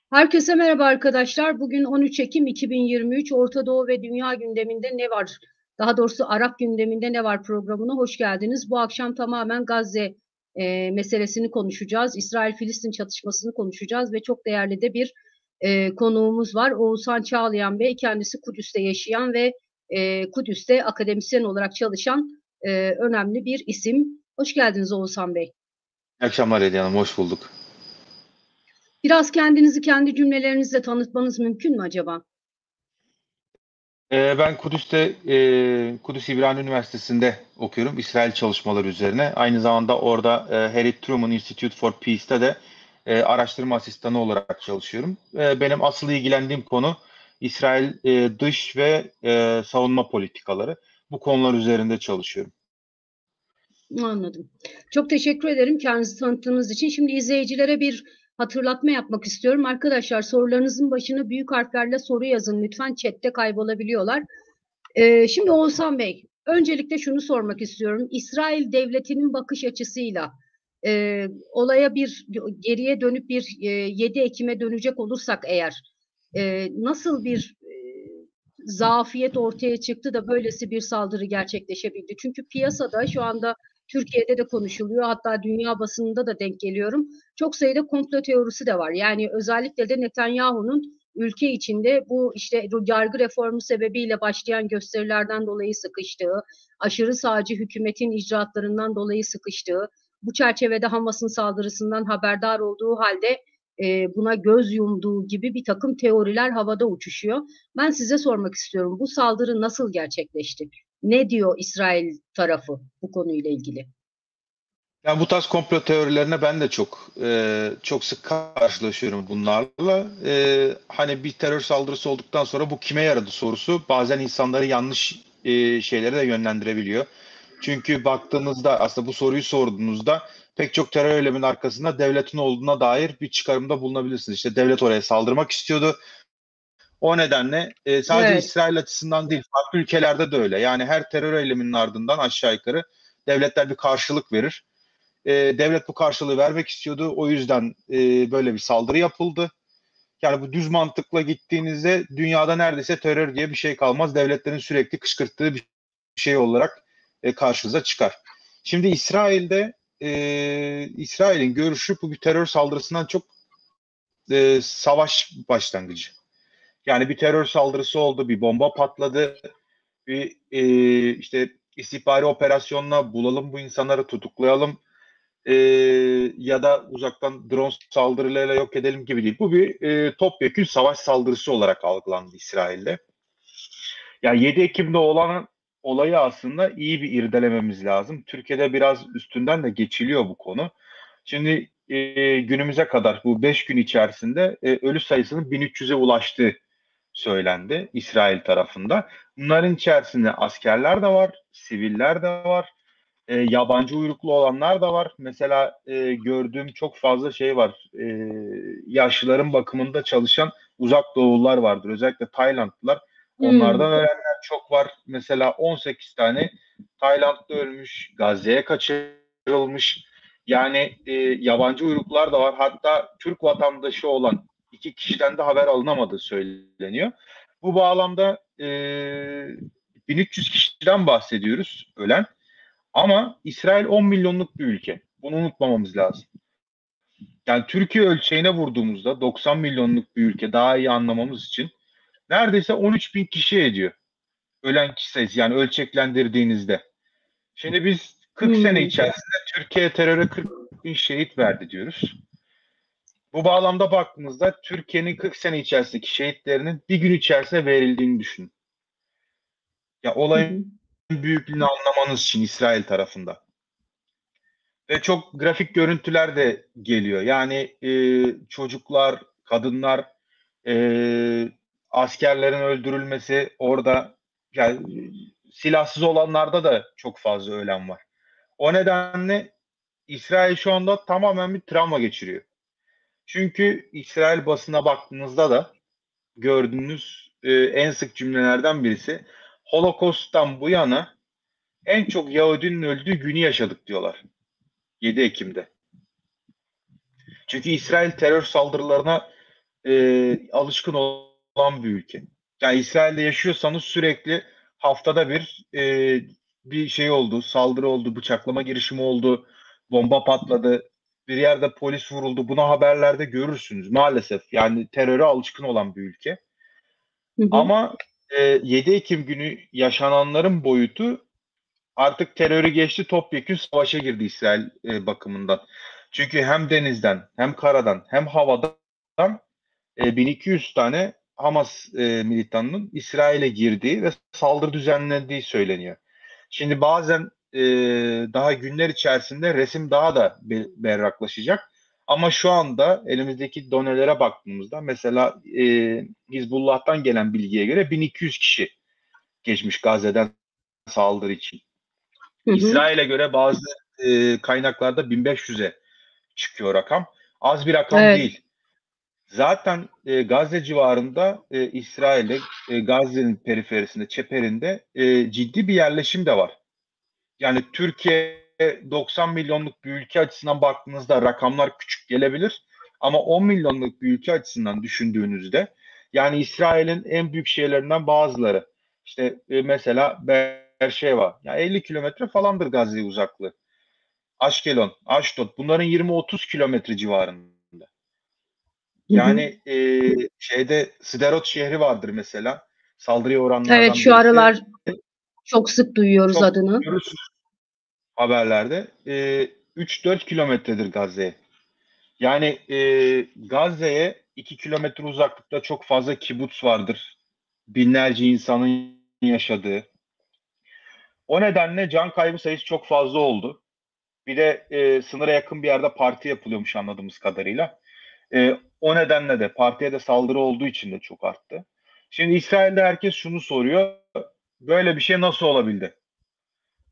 Herkese merhaba arkadaşlar. Bugün 13 Ekim 2023 Orta Doğu ve Dünya gündeminde ne var? Daha doğrusu Arap gündeminde ne var programına hoş geldiniz. Bu akşam tamamen Gazze meselesini konuşacağız. İsrail-Filistin çatışmasını konuşacağız ve çok değerli de bir konuğumuz var. Oğuzhan Çağlayan Bey. Kendisi Kudüs'te yaşayan ve Kudüs'te akademisyen olarak çalışan önemli bir isim. Hoş geldiniz Oğuzhan Bey. İyi akşamlar Hediye Hanım, hoş bulduk. Biraz kendinizi kendi cümlelerinizle tanıtmanız mümkün mü acaba? Ben Kudüs'te, Kudüs İbrani Üniversitesi'nde okuyorum, İsrail çalışmaları üzerine. Aynı zamanda orada Harry Truman Institute for Peace'te de araştırma asistanı olarak çalışıyorum. Benim asıl ilgilendiğim konu İsrail dış ve savunma politikaları. Bu konular üzerinde çalışıyorum. Anladım. Çok teşekkür ederim kendinizi tanıttığınız için. Şimdi izleyicilere bir hatırlatma yapmak istiyorum. Arkadaşlar sorularınızın başına büyük harflerle soru yazın. Lütfen chatte kaybolabiliyorlar. Şimdi Oğuzhan Bey, öncelikle şunu sormak istiyorum. İsrail devletinin bakış açısıyla olaya bir geriye dönüp bir 7 Ekim'e dönecek olursak eğer nasıl bir zafiyet ortaya çıktı da böylesi bir saldırı gerçekleşebildi? Çünkü piyasada şu anda Türkiye'de de konuşuluyor. Hatta dünya basınında da denk geliyorum. Çok sayıda komplo teorisi de var. Yani özellikle de Netanyahu'nun ülke içinde bu işte yargı reformu sebebiyle başlayan gösterilerden dolayı sıkıştığı, aşırı sağcı hükümetin icraatlarından dolayı sıkıştığı, bu çerçevede Hamas'ın saldırısından haberdar olduğu halde buna göz yumduğu gibi bir takım teoriler havada uçuşuyor. Ben size sormak istiyorum. Bu saldırı nasıl gerçekleşti? Ne diyor İsrail tarafı bu konuyla ilgili? Yani bu tarz komplo teorilerine ben de çok sık karşılaşıyorum bunlarla. Hani bir terör saldırısı olduktan sonra bu kime yaradı sorusu bazen insanları yanlış şeylere de yönlendirebiliyor. Çünkü baktığınızda aslında bu soruyu sorduğunuzda pek çok terör eyleminin arkasında devletin olduğuna dair bir çıkarımda bulunabilirsiniz. İşte devlet oraya saldırmak istiyordu. O nedenle sadece Evet. İsrail açısından değil, farklı ülkelerde de öyle. Yani her terör eyleminin ardından aşağı yukarı devletler bir karşılık verir. Devlet bu karşılığı vermek istiyordu. O yüzden böyle bir saldırı yapıldı. Yani bu düz mantıkla gittiğinizde dünyada neredeyse terör diye bir şey kalmaz. Devletlerin sürekli kışkırttığı bir şey olarak karşınıza çıkar. Şimdi İsrail'in görüşü bu bir terör saldırısından çok savaş başlangıcı. Yani bir terör saldırısı oldu, bir bomba patladı, bir işte istihbari operasyonla bulalım bu insanları tutuklayalım e, ya da uzaktan drone saldırılarıyla yok edelim gibi değil. Bu bir topyekün savaş saldırısı olarak algılandı İsrail'de. Yani 7 Ekim'de olan olayı aslında iyi bir irdelememiz lazım. Türkiye'de biraz üstünden de geçiliyor bu konu. Şimdi günümüze kadar bu 5 gün içerisinde ölü sayısının 1300'e ulaştığı söylendi İsrail tarafında. Bunların içerisinde askerler de var, siviller de var, yabancı uyruklu olanlar da var. Mesela gördüğüm çok fazla şey var. Yaşlıların bakımında çalışan uzak doğulular vardır. Özellikle Taylandlılar. Onlardan Hmm. ölenler çok var. Mesela 18 tane Taylandlı ölmüş, Gazze'ye kaçırılmış. Yani yabancı uyruklar da var. Hatta Türk vatandaşı olan iki kişiden de haber alınamadığı söyleniyor. Bu bağlamda 1300 kişiden bahsediyoruz ölen. Ama İsrail 10 milyonluk bir ülke. Bunu unutmamamız lazım. Yani Türkiye ölçeğine vurduğumuzda 90 milyonluk bir ülke daha iyi anlamamız için neredeyse 13 bin kişi ediyor. Ölen kişi sayısı yani ölçeklendirdiğinizde. Şimdi biz 40 sene Hmm. içerisinde Türkiye teröre 40 bin şehit verdi diyoruz. Bu bağlamda baktığımızda Türkiye'nin 40 sene içerisindeki şehitlerinin bir gün içerisinde verildiğini düşünün. Ya Hı olayın hı. büyüklüğünü anlamanız için İsrail tarafında. Ve çok grafik görüntüler de geliyor. Yani çocuklar, kadınlar, e, askerlerin öldürülmesi orada yani silahsız olanlarda da çok fazla ölen var. O nedenle İsrail şu anda tamamen bir travma geçiriyor. Çünkü İsrail basına baktığınızda da gördüğünüz en sık cümlelerden birisi Holocaust'tan bu yana en çok Yahudinin öldüğü günü yaşadık diyorlar. 7 Ekim'de. Çünkü İsrail terör saldırılarına alışkın olan bir ülke. Yani İsrail'de yaşıyorsanız sürekli haftada bir şey oldu, saldırı oldu, bıçaklama girişimi oldu, bomba patladı, bir yerde polis vuruldu. Bunu haberlerde görürsünüz maalesef. Yani teröre alışkın olan bir ülke. Hı hı. Ama 7 Ekim günü yaşananların boyutu artık terörü geçti, topyekün savaşa girdi İsrail bakımından. Çünkü hem denizden, hem karadan, hem havadan 1200 tane Hamas militanının İsrail'e girdiği ve saldırı düzenlendiği söyleniyor. Şimdi bazen daha günler içerisinde resim daha da berraklaşacak. Ama şu anda elimizdeki donelere baktığımızda mesela Hizbullah'tan gelen bilgiye göre 1200 kişi geçmiş Gazze'den saldırı için. Hı hı. İsrail'e göre bazı kaynaklarda 1500'e çıkıyor rakam. Az bir rakam Evet. değil. Zaten Gazze civarında İsrail'de Gazze'nin periferisinde, çeperinde ciddi bir yerleşim de var. Yani Türkiye 90 milyonluk bir ülke açısından baktığınızda rakamlar küçük gelebilir. Ama 10 milyonluk bir ülke açısından düşündüğünüzde yani İsrail'in en büyük şehirlerinden bazıları. İşte mesela Beerşeva. Yani 50 kilometre falandır Gazze'ye uzaklığı. Aşkelon, Aşdod bunların 20-30 kilometre civarında. Hı hı. Yani şeyde Sderot şehri vardır mesela. Saldırıya Evet, uğranlardan şu birisi. aralar çok sık duyuyoruz Çok adını. görürsünüz haberlerde. 3-4 kilometredir Gazze'ye. Yani Gazze'ye 2 kilometre uzaklıkta çok fazla kibuts vardır. Binlerce insanın yaşadığı. O nedenle can kaybı sayısı çok fazla oldu. Bir de sınıra yakın bir yerde parti yapılıyormuş anladığımız kadarıyla. O nedenle de partiye de saldırı olduğu için de çok arttı. Şimdi İsrail'de herkes şunu soruyor. Böyle bir şey nasıl olabildi?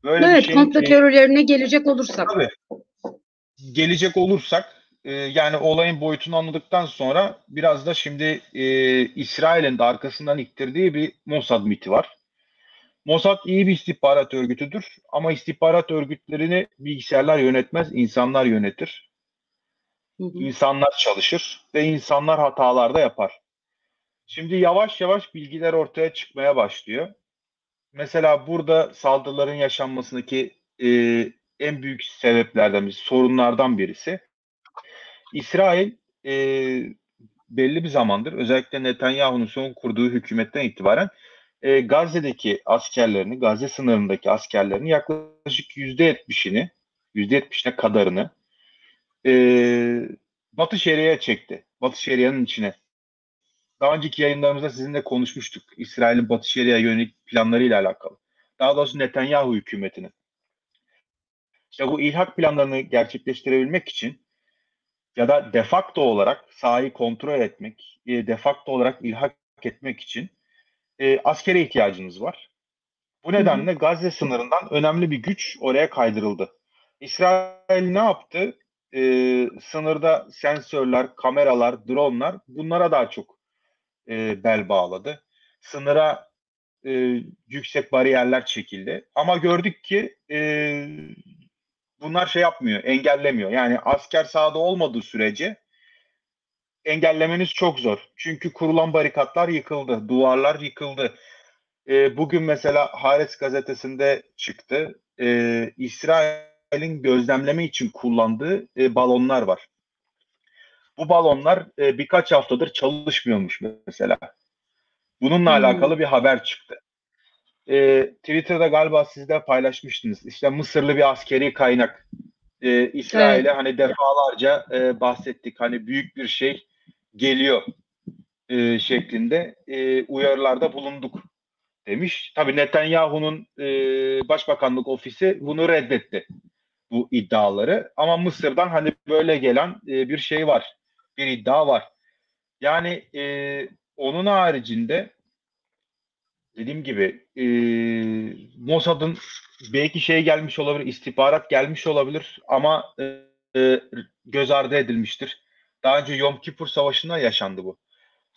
Böyle bir Evet, şeyin komplo teorilerine gelecek olursak. tabii gelecek olursak yani olayın boyutunu anladıktan sonra biraz da şimdi İsrail'in de arkasından ittirdiği bir Mossad miti var. Mossad iyi bir istihbarat örgütüdür ama istihbarat örgütlerini bilgisayarlar yönetmez, insanlar yönetir. Hı hı. İnsanlar çalışır ve insanlar hatalar da yapar. Şimdi yavaş yavaş bilgiler ortaya çıkmaya başlıyor. Mesela burada saldırıların yaşanmasındaki en büyük sebeplerden birisi, sorunlardan birisi. İsrail e, belli bir zamandır, özellikle Netanyahu'nun son kurduğu hükümetten itibaren Gazze'deki askerlerini, Gazze sınırındaki askerlerini yaklaşık %70'ine kadarını e, Batı Şeria'ya çekti. Batı Şeria'nın içine. Daha önceki yayınlarımızda sizinle konuşmuştuk. İsrail'in Batı Şeria'ya yönelik planlarıyla alakalı. Daha doğrusu Netanyahu hükümetinin. İşte bu ilhak planlarını gerçekleştirebilmek için ya da de facto olarak sahayı kontrol etmek, de facto olarak ilhak etmek için askere ihtiyacınız var. Bu Hı hı. nedenle Gazze sınırından önemli bir güç oraya kaydırıldı. İsrail ne yaptı? Sınırda sensörler, kameralar, dronlar bunlara daha çok bel bağladı. Sınıra yüksek bariyerler çekildi. Ama gördük ki bunlar şey yapmıyor, engellemiyor. Yani asker sahada olmadığı sürece engellemeniz çok zor. Çünkü kurulan barikatlar yıkıldı, duvarlar yıkıldı. Bugün mesela Haaretz gazetesinde çıktı. İsrail'in gözlemleme için kullandığı balonlar var. Bu balonlar birkaç haftadır çalışmıyormuş mesela. Bununla Hmm. alakalı bir haber çıktı. Twitter'da galiba siz de paylaşmıştınız. İşte Mısırlı bir askeri kaynak Evet. İsrail'e hani defalarca bahsettik. Hani büyük bir şey geliyor şeklinde uyarılarda bulunduk demiş. Tabii Netanyahu'nun başbakanlık ofisi bunu reddetti bu iddiaları. Ama Mısır'dan hani böyle gelen bir şey var. Bir iddia var. Yani onun haricinde dediğim gibi Mossad'ın belki şey gelmiş olabilir, istihbarat gelmiş olabilir ama göz ardı edilmiştir. Daha önce Yom Kippur Savaşı'nda yaşandı bu. Hı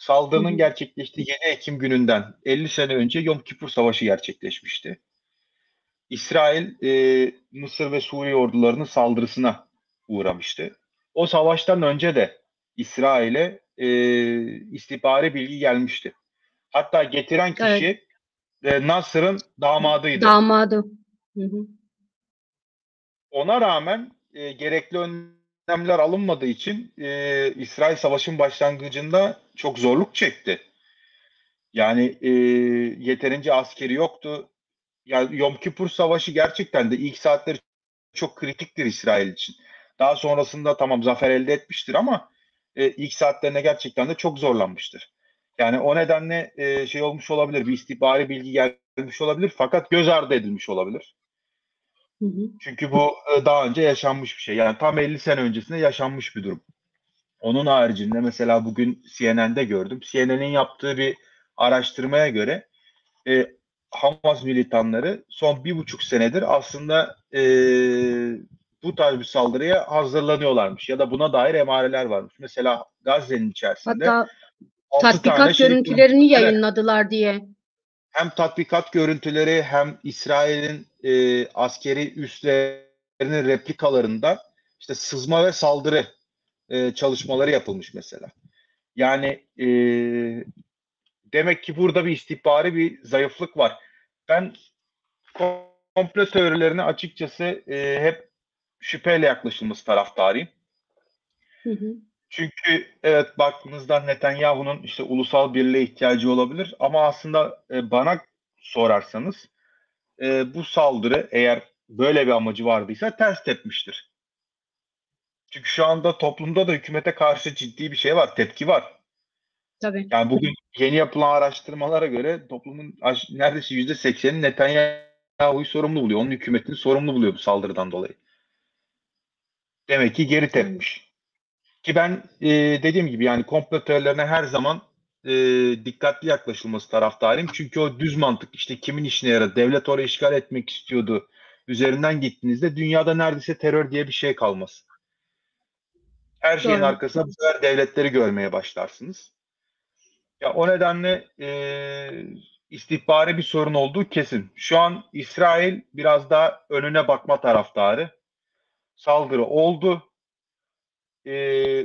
Saldırının hı. gerçekleştiği 7 Ekim gününden 50 sene önce Yom Kippur Savaşı gerçekleşmişti. İsrail, Mısır ve Suriye ordularının saldırısına uğramıştı. O savaştan önce de İsrail'e istihbari bilgi gelmişti. Hatta getiren Evet, kişi Nasır'ın damadıydı. damadı. Hı hı. Ona rağmen gerekli önlemler alınmadığı için İsrail savaşın başlangıcında çok zorluk çekti. Yani yeterince askeri yoktu. Yani Yom Kipur Savaşı gerçekten de ilk saatleri çok kritiktir İsrail için. Daha sonrasında tamam zafer elde etmiştir ama ilk saatlerine gerçekten de çok zorlanmıştır. Yani o nedenle şey olmuş olabilir, bir istihbari bilgi gelmiş olabilir fakat göz ardı edilmiş olabilir. Hı hı. Çünkü bu daha önce yaşanmış bir şey. Yani tam 50 sene öncesinde yaşanmış bir durum. Onun haricinde mesela bugün CNN'de gördüm. CNN'in yaptığı bir araştırmaya göre e, Hamas militanları son 1,5 senedir aslında bu tarz bir saldırıya hazırlanıyorlarmış ya da buna dair emareler varmış. Mesela Gazze'nin içerisinde Hatta 6 tane tatbikat şey görüntülerini evet, yayınladılar diye. hem tatbikat görüntüleri hem İsrail'in askeri üslerinin replikalarında işte sızma ve saldırı çalışmaları yapılmış mesela. Yani demek ki burada bir istihbari bir zayıflık var. Ben komplo teorilerine açıkçası hep şüpheyle yaklaşılması taraftarıyım. Hı hı. Çünkü evet baktığınızda Netanyahu'nun işte ulusal birliğe ihtiyacı olabilir ama aslında bana sorarsanız bu saldırı eğer böyle bir amacı vardıysa ters tepmiştir. Çünkü şu anda toplumda da hükümete karşı ciddi bir şey var, tepki var. Tabii. Yani bugün yeni yapılan araştırmalara göre toplumun neredeyse %80'i Netanyahu'yu sorumlu buluyor. Onun hükümetini sorumlu buluyor bu saldırıdan dolayı. Demek ki geri Aynen. tepmiş. Ki ben dediğim gibi yani komplo teorilerine her zaman dikkatli yaklaşılması taraftarıyım. Çünkü o düz mantık işte kimin işine yarar, devlet orayı işgal etmek istiyordu üzerinden gittiğinizde dünyada neredeyse terör diye bir şey kalmaz. Her şeyin Doğru. arkasında bu sefer devletleri görmeye başlarsınız. Ya o nedenle istihbari bir sorun olduğu kesin. Şu an İsrail biraz daha önüne bakma taraftarı. Saldırı oldu.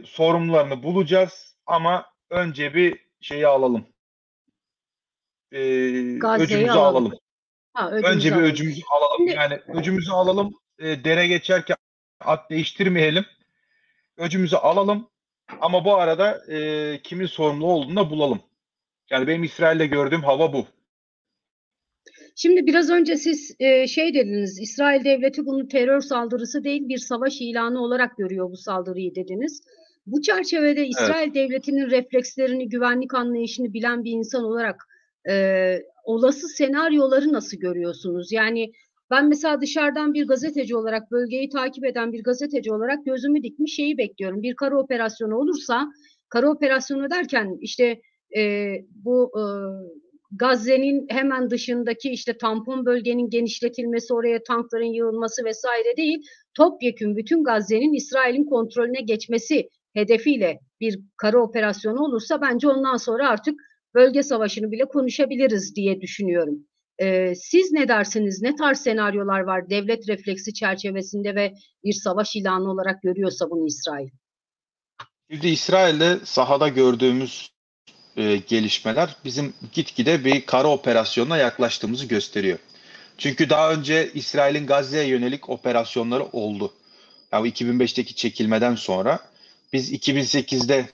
Sorumlularını bulacağız ama önce bir şeyi alalım. Gazze'yi Öcümüzü alalım. alalım. Ha, öcümüzü Önce bir alalım. öcümüzü alalım. Şimdi Yani öcümüzü alalım. Dere geçerken at değiştirmeyelim. Öcümüzü alalım. Ama bu arada kimin sorumlu olduğunu da bulalım. Yani benim İsrail'de gördüğüm hava bu. Şimdi biraz önce siz şey dediniz, İsrail devleti bunu terör saldırısı değil bir savaş ilanı olarak görüyor bu saldırıyı dediniz. Bu çerçevede Evet. İsrail devletinin reflekslerini, güvenlik anlayışını bilen bir insan olarak olası senaryoları nasıl görüyorsunuz? Yani ben mesela dışarıdan bir gazeteci olarak, bölgeyi takip eden bir gazeteci olarak gözümü dikmiş şeyi bekliyorum. Bir kara operasyonu olursa, kara operasyonu derken işte bu Gazze'nin hemen dışındaki işte tampon bölgenin genişletilmesi, oraya tankların yığılması vesaire değil, topyekün bütün Gazze'nin İsrail'in kontrolüne geçmesi hedefiyle bir kara operasyonu olursa bence ondan sonra artık bölge savaşını bile konuşabiliriz diye düşünüyorum. Siz ne dersiniz? Ne tarz senaryolar var devlet refleksi çerçevesinde ve bir savaş ilanı olarak görüyorsa bunu İsrail? Şimdi İsrail'de sahada gördüğümüz gelişmeler bizim gitgide bir kara operasyonuna yaklaştığımızı gösteriyor. Çünkü daha önce İsrail'in Gazze'ye yönelik operasyonları oldu. Yani 2005'teki çekilmeden sonra biz 2008'de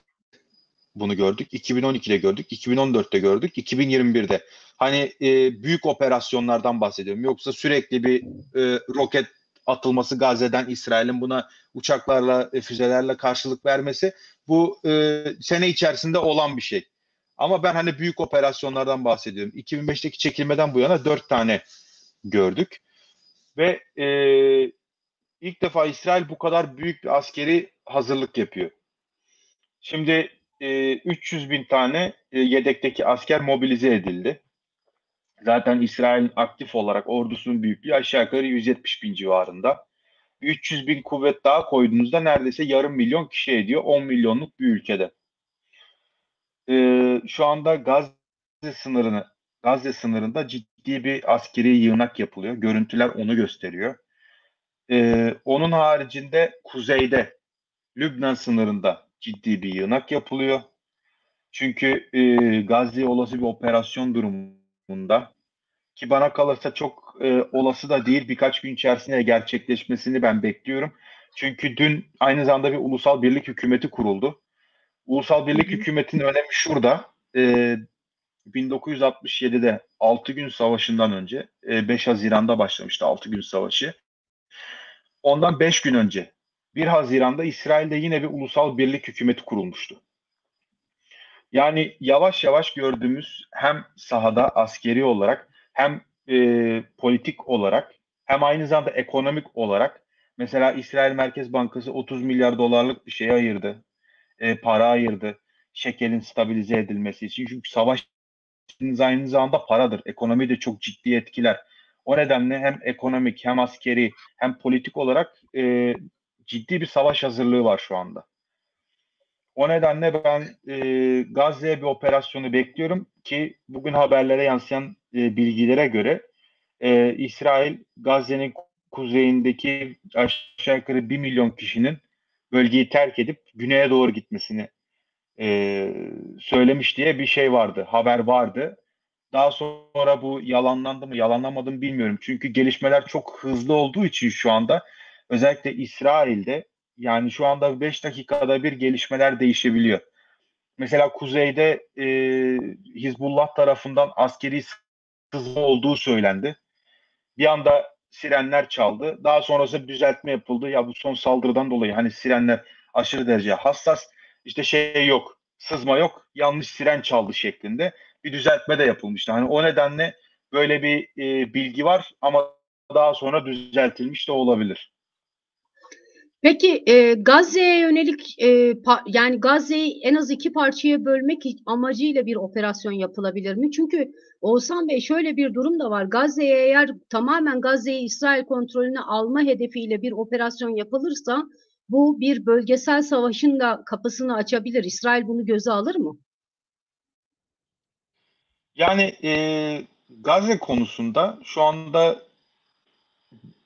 bunu gördük, 2012'de gördük, 2014'te gördük, 2021'de. Hani büyük operasyonlardan bahsediyorum. Yoksa sürekli bir roket atılması Gazze'den İsrail'in buna uçaklarla, füzelerle karşılık vermesi bu sene içerisinde olan bir şey. Ama ben hani büyük operasyonlardan bahsediyorum. 2005'teki çekilmeden bu yana 4 tane gördük. Ve ilk defa İsrail bu kadar büyük bir askeri hazırlık yapıyor. Şimdi 300 bin tane yedekteki asker mobilize edildi. Zaten İsrail'in aktif olarak ordusunun büyüklüğü aşağı yukarı 170 bin civarında. 300 bin kuvvet daha koyduğunuzda neredeyse yarım milyon kişi ediyor 10 milyonluk bir ülkede. Şu anda Gazze sınırında ciddi bir askeri yığınak yapılıyor. Görüntüler onu gösteriyor. Onun haricinde kuzeyde Lübnan sınırında ciddi bir yığınak yapılıyor. Çünkü Gazze olası bir operasyon durumunda, ki bana kalırsa çok olası da değil, birkaç gün içerisinde gerçekleşmesini ben bekliyorum. Çünkü dün aynı zamanda bir ulusal birlik hükümeti kuruldu. Ulusal Hı birlik hı. hükümetinin önemi şurada. 1967'de 6 gün savaşından önce 5 Haziran'da başlamıştı 6 gün savaşı. Ondan 5 gün önce 1 Haziran'da İsrail'de yine bir ulusal birlik hükümeti kurulmuştu. Yani yavaş yavaş gördüğümüz, hem sahada askeri olarak, hem politik olarak, hem aynı zamanda ekonomik olarak, mesela İsrail Merkez Bankası 30 milyar dolarlık bir şey ayırdı. Para ayırdı. Şekelin stabilize edilmesi için. Çünkü savaş aynı zamanda paradır. Ekonomiyi de çok ciddi etkiler. O nedenle hem ekonomik, hem askeri, hem politik olarak ciddi bir savaş hazırlığı var şu anda. O nedenle ben Gazze'ye bir operasyonu bekliyorum ki bugün haberlere yansıyan bilgilere göre İsrail Gazze'nin kuzeyindeki aşağı yukarı 1 milyon kişinin bölgeyi terk edip güneye doğru gitmesini söylemiş diye bir şey vardı, haber vardı. Daha sonra bu yalanlandı mı, yalanlanmadı mı bilmiyorum. Çünkü gelişmeler çok hızlı olduğu için şu anda, özellikle İsrail'de, yani şu anda 5 dakikada bir gelişmeler değişebiliyor. Mesela kuzeyde Hizbullah tarafından askeri sızma olduğu söylendi. Bir anda sirenler çaldı. Daha sonrası bir düzeltme yapıldı. Ya bu son saldırıdan dolayı hani sirenler aşırı derece hassas. İşte şey yok, sızma yok, yanlış siren çaldı şeklinde bir düzeltme de yapılmıştı. Hani o nedenle böyle bir bilgi var ama daha sonra düzeltilmiş de olabilir. Peki Gazze'ye yönelik yani Gazze'yi en az iki parçaya bölmek amacıyla bir operasyon yapılabilir mi? Çünkü Oğuzhan Bey, şöyle bir durum da var. Gazze'ye eğer tamamen Gazze'yi İsrail kontrolüne alma hedefiyle bir operasyon yapılırsa bu bir bölgesel savaşın da kapısını açabilir. İsrail bunu göze alır mı? Yani Gazze konusunda şu anda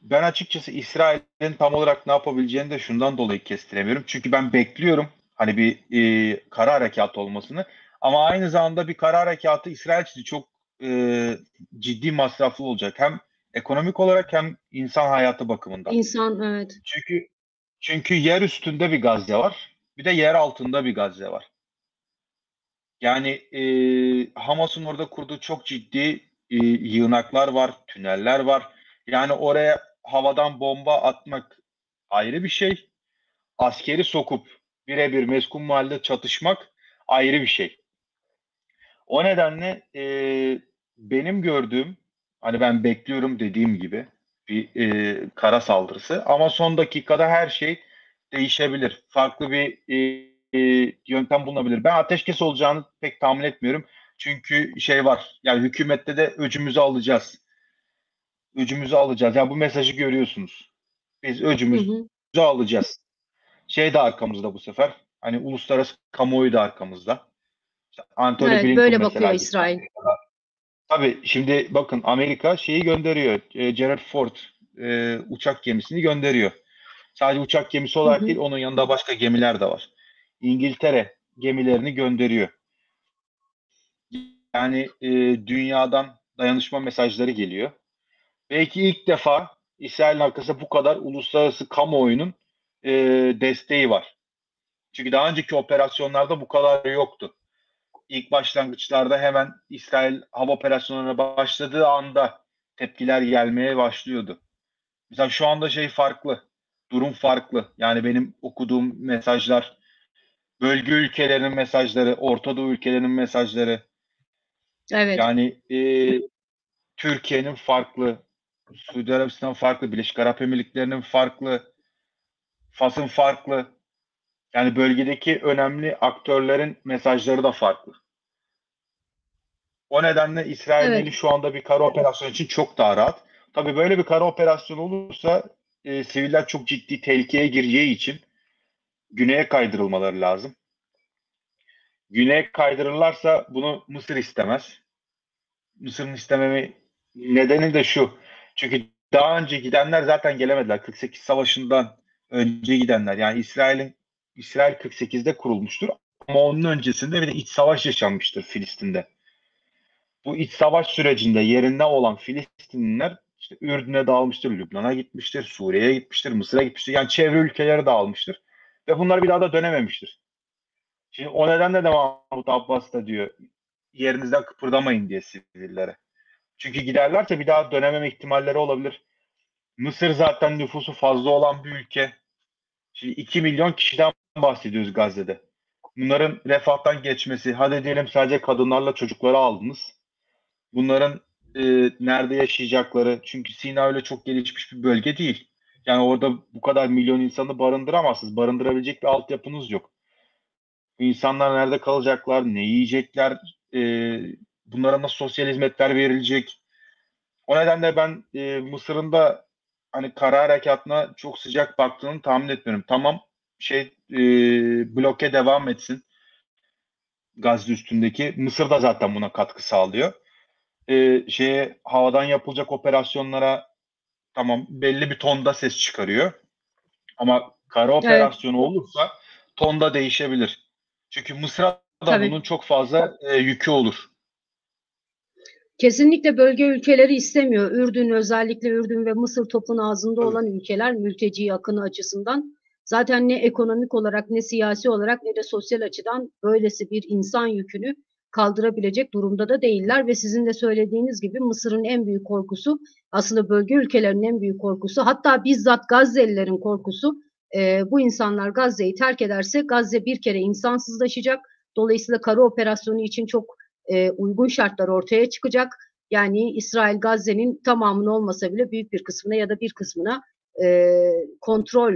ben açıkçası İsrail'in tam olarak ne yapabileceğini de şundan dolayı kestiremiyorum. Çünkü ben bekliyorum hani bir kara harekatı olmasını. Ama aynı zamanda bir kara harekatı İsrail için çok ciddi masraflı olacak. Hem ekonomik olarak hem insan hayatı bakımından. İnsan, evet. Çünkü yer üstünde bir Gazze var. Bir de yer altında bir Gazze var. Yani Hamas'ın orada kurduğu çok ciddi yığınaklar var, tüneller var. Yani oraya havadan bomba atmak ayrı bir şey. Askeri sokup birebir meskun mahallede çatışmak ayrı bir şey. O nedenle benim gördüğüm, hani ben bekliyorum dediğim gibi bir kara saldırısı, ama son dakikada her şey değişebilir. Farklı bir yöntem bulunabilir. Ben ateşkes olacağını pek tahmin etmiyorum. Çünkü şey var. Yani hükümette de öcümüzü alacağız. Öcümüzü alacağız. Yani bu mesajı görüyorsunuz. Biz Hı öcümüzü hı. alacağız. Şey de arkamızda bu sefer. Hani uluslararası kamuoyu da arkamızda. İşte Anthony Evet, Blinken böyle bakıyor mesela gitti. İsrail. Tabii şimdi bakın, Amerika şeyi gönderiyor. Gerald Ford uçak gemisini gönderiyor. Sadece uçak gemisi Hı olarak hı. değil, onun yanında başka gemiler de var. İngiltere gemilerini gönderiyor. Yani dünyadan dayanışma mesajları geliyor. Belki ilk defa İsrail'in arkasında bu kadar uluslararası kamuoyunun e, desteği var. Çünkü daha önceki operasyonlarda bu kadar yoktu. İlk başlangıçlarda hemen İsrail hava operasyonlarına başladığı anda tepkiler gelmeye başlıyordu. Mesela şu anda şey farklı, durum farklı. Yani benim okuduğum mesajlar, bölge ülkelerinin mesajları, Orta Doğu ülkelerinin mesajları, Evet. yani Türkiye'nin farklı, Suudi Arabistan farklı, Birleşik Arap Emirlikleri'nin farklı, Fas'ın farklı. Yani bölgedeki önemli aktörlerin mesajları da farklı. O nedenle İsrail'in Evet. eli şu anda bir kara operasyon için çok daha rahat. Tabii böyle bir kara operasyon olursa siviller çok ciddi tehlikeye gireceği için güneye kaydırılmaları lazım. Güneye kaydırırlarsa bunu Mısır istemez. Mısır'ın istememi nedeni de şu. Çünkü daha önce gidenler zaten gelemediler. 48 Savaşı'ndan önce gidenler. Yani İsrail'in İsrail 48'de kurulmuştur. Ama onun öncesinde bir de iç savaş yaşanmıştır Filistin'de. Bu iç savaş sürecinde yerinde olan Filistinliler işte Ürdün'e dağılmıştır, Lübnan'a gitmiştir, Suriye'ye gitmiştir, Mısır'a gitmiştir. Yani çevre ülkelere dağılmıştır. Ve bunlar bir daha da dönememiştir. Şimdi o nedenle de Mahmut Abbas da diyor yerinizden kıpırdamayın diye sivillere. Çünkü giderlerse bir daha dönememe ihtimalleri olabilir. Mısır zaten nüfusu fazla olan bir ülke. Şimdi 2 milyon kişiden bahsediyoruz Gazze'de. Bunların refahtan geçmesi, hadi diyelim sadece kadınlarla çocukları aldınız. Bunların nerede yaşayacakları, çünkü Sina öyle çok gelişmiş bir bölge değil. Yani orada bu kadar milyon insanı barındıramazsınız. Barındırabilecek bir altyapınız yok. Bu insanlar nerede kalacaklar, ne yiyecekler, e, bunlara nasıl sosyal hizmetler verilecek? O nedenle ben Mısır'ın da hani kara harekatına çok sıcak baktığını tahmin etmiyorum. Tamam bloke devam etsin Gazze üstündeki. Mısır da zaten buna katkı sağlıyor. Havadan yapılacak operasyonlara tamam belli bir tonda ses çıkarıyor. Ama kara Evet, operasyonu olursa tonda değişebilir. Çünkü Mısır'a da tabii. bunun çok fazla yükü olur. Kesinlikle bölge ülkeleri istemiyor. Ürdün, özellikle Ürdün ve Mısır topun ağzında Tabii. olan ülkeler mülteci akını açısından zaten ne ekonomik olarak ne siyasi olarak ne de sosyal açıdan böylesi bir insan yükünü kaldırabilecek durumda da değiller ve sizin de söylediğiniz gibi Mısır'ın en büyük korkusu, aslında bölge ülkelerinin en büyük korkusu, hatta bizzat Gazze'lilerin korkusu, bu insanlar Gazze'yi terk ederse Gazze bir kere insansızlaşacak. Dolayısıyla kara operasyonu için çok uygun şartlar ortaya çıkacak. Yani İsrail Gazze'nin tamamını olmasa bile büyük bir kısmına ya da bir kısmına kontrol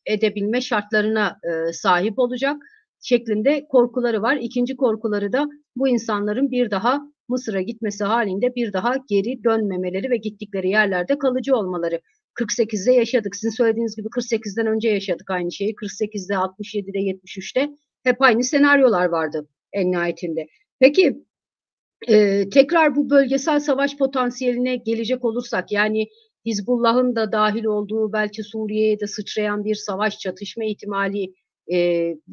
edebilme şartlarına sahip olacak şeklinde korkuları var. İkinci korkuları da bu insanların bir daha Mısır'a gitmesi halinde bir daha geri dönmemeleri ve gittikleri yerlerde kalıcı olmaları. 48'de yaşadık. Sizin söylediğiniz gibi 48'den önce yaşadık aynı şeyi. 48'de, 67'de, 73'te hep aynı senaryolar vardı en nihayetinde. Peki tekrar bu bölgesel savaş potansiyeline gelecek olursak, yani Hizbullah'ın da dahil olduğu belki Suriye'ye de sıçrayan bir savaş çatışma ihtimali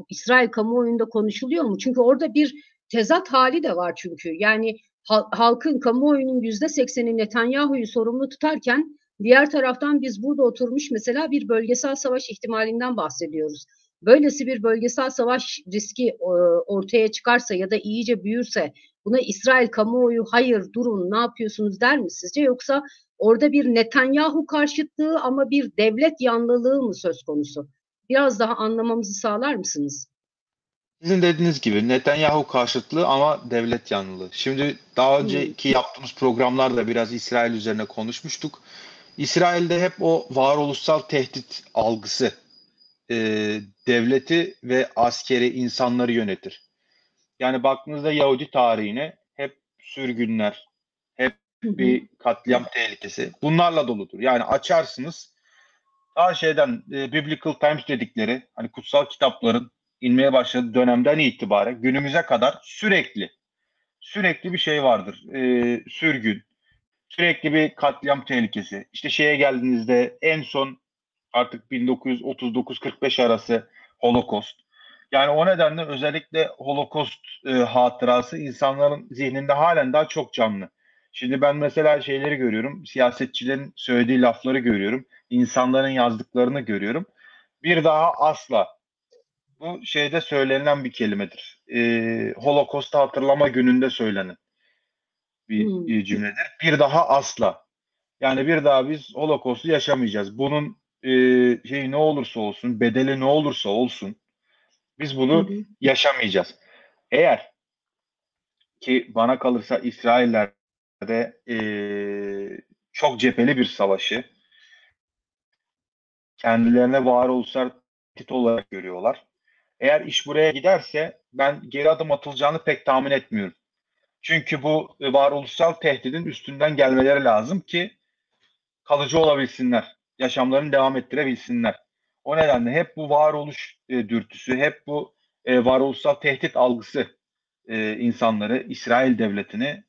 İsrail kamuoyunda konuşuluyor mu? Çünkü orada bir tezat hali de var çünkü. Yani halkın, kamuoyunun %80'i Netanyahu'yu sorumlu tutarken diğer taraftan biz burada oturmuş mesela bir bölgesel savaş ihtimalinden bahsediyoruz. Böylesi bir bölgesel savaş riski ortaya çıkarsa ya da iyice büyürse buna İsrail kamuoyu hayır durun ne yapıyorsunuz der mi sizce, yoksa orada bir Netanyahu karşıtlığı ama bir devlet yanlılığı mı söz konusu? Biraz daha anlamamızı sağlar mısınız? Sizin dediğiniz gibi Netanyahu karşıtlığı ama devlet yanlılığı. Şimdi daha Hmm. önceki yaptığımız programlarda biraz İsrail üzerine konuşmuştuk. İsrail'de hep o varoluşsal tehdit algısı e, devleti ve askeri insanları yönetir. Yani baktığınızda Yahudi tarihine hep sürgünler, hep Hı hı. bir katliam tehlikesi. Bunlarla doludur. Yani açarsınız daha Biblical Times dedikleri hani kutsal kitapların inmeye başladığı dönemden itibaren günümüze kadar sürekli bir şey vardır. Sürgün, sürekli bir katliam tehlikesi. İşte şeye geldiğinizde en son artık 1939-45 arası Holocaust. Yani o nedenle özellikle Holocaust hatırası insanların zihninde halen daha çok canlı. Şimdi ben mesela şeyleri görüyorum, siyasetçilerin söylediği lafları görüyorum, insanların yazdıklarını görüyorum. Bir daha asla. Bu şeyde söylenilen bir kelimedir. Holocaust'u hatırlama gününde söylenen bir Hmm. cümledir. Bir daha asla. Yani bir daha biz Holocaust'u yaşamayacağız. Bunun ne olursa olsun, bedeli ne olursa olsun biz Hı bunu hı. yaşamayacağız. Eğer ki bana kalırsa İsrailler'de çok cepheli bir savaşı kendilerine varoluşsal tehdit olarak görüyorlar. Eğer iş buraya giderse ben geri adım atılacağını pek tahmin etmiyorum. Çünkü bu varoluşsal tehdidin üstünden gelmeleri lazım ki kalıcı olabilsinler. Yaşamlarını devam ettirebilsinler. O nedenle hep bu varoluş dürtüsü, hep bu varoluşsal tehdit algısı insanları, İsrail devletini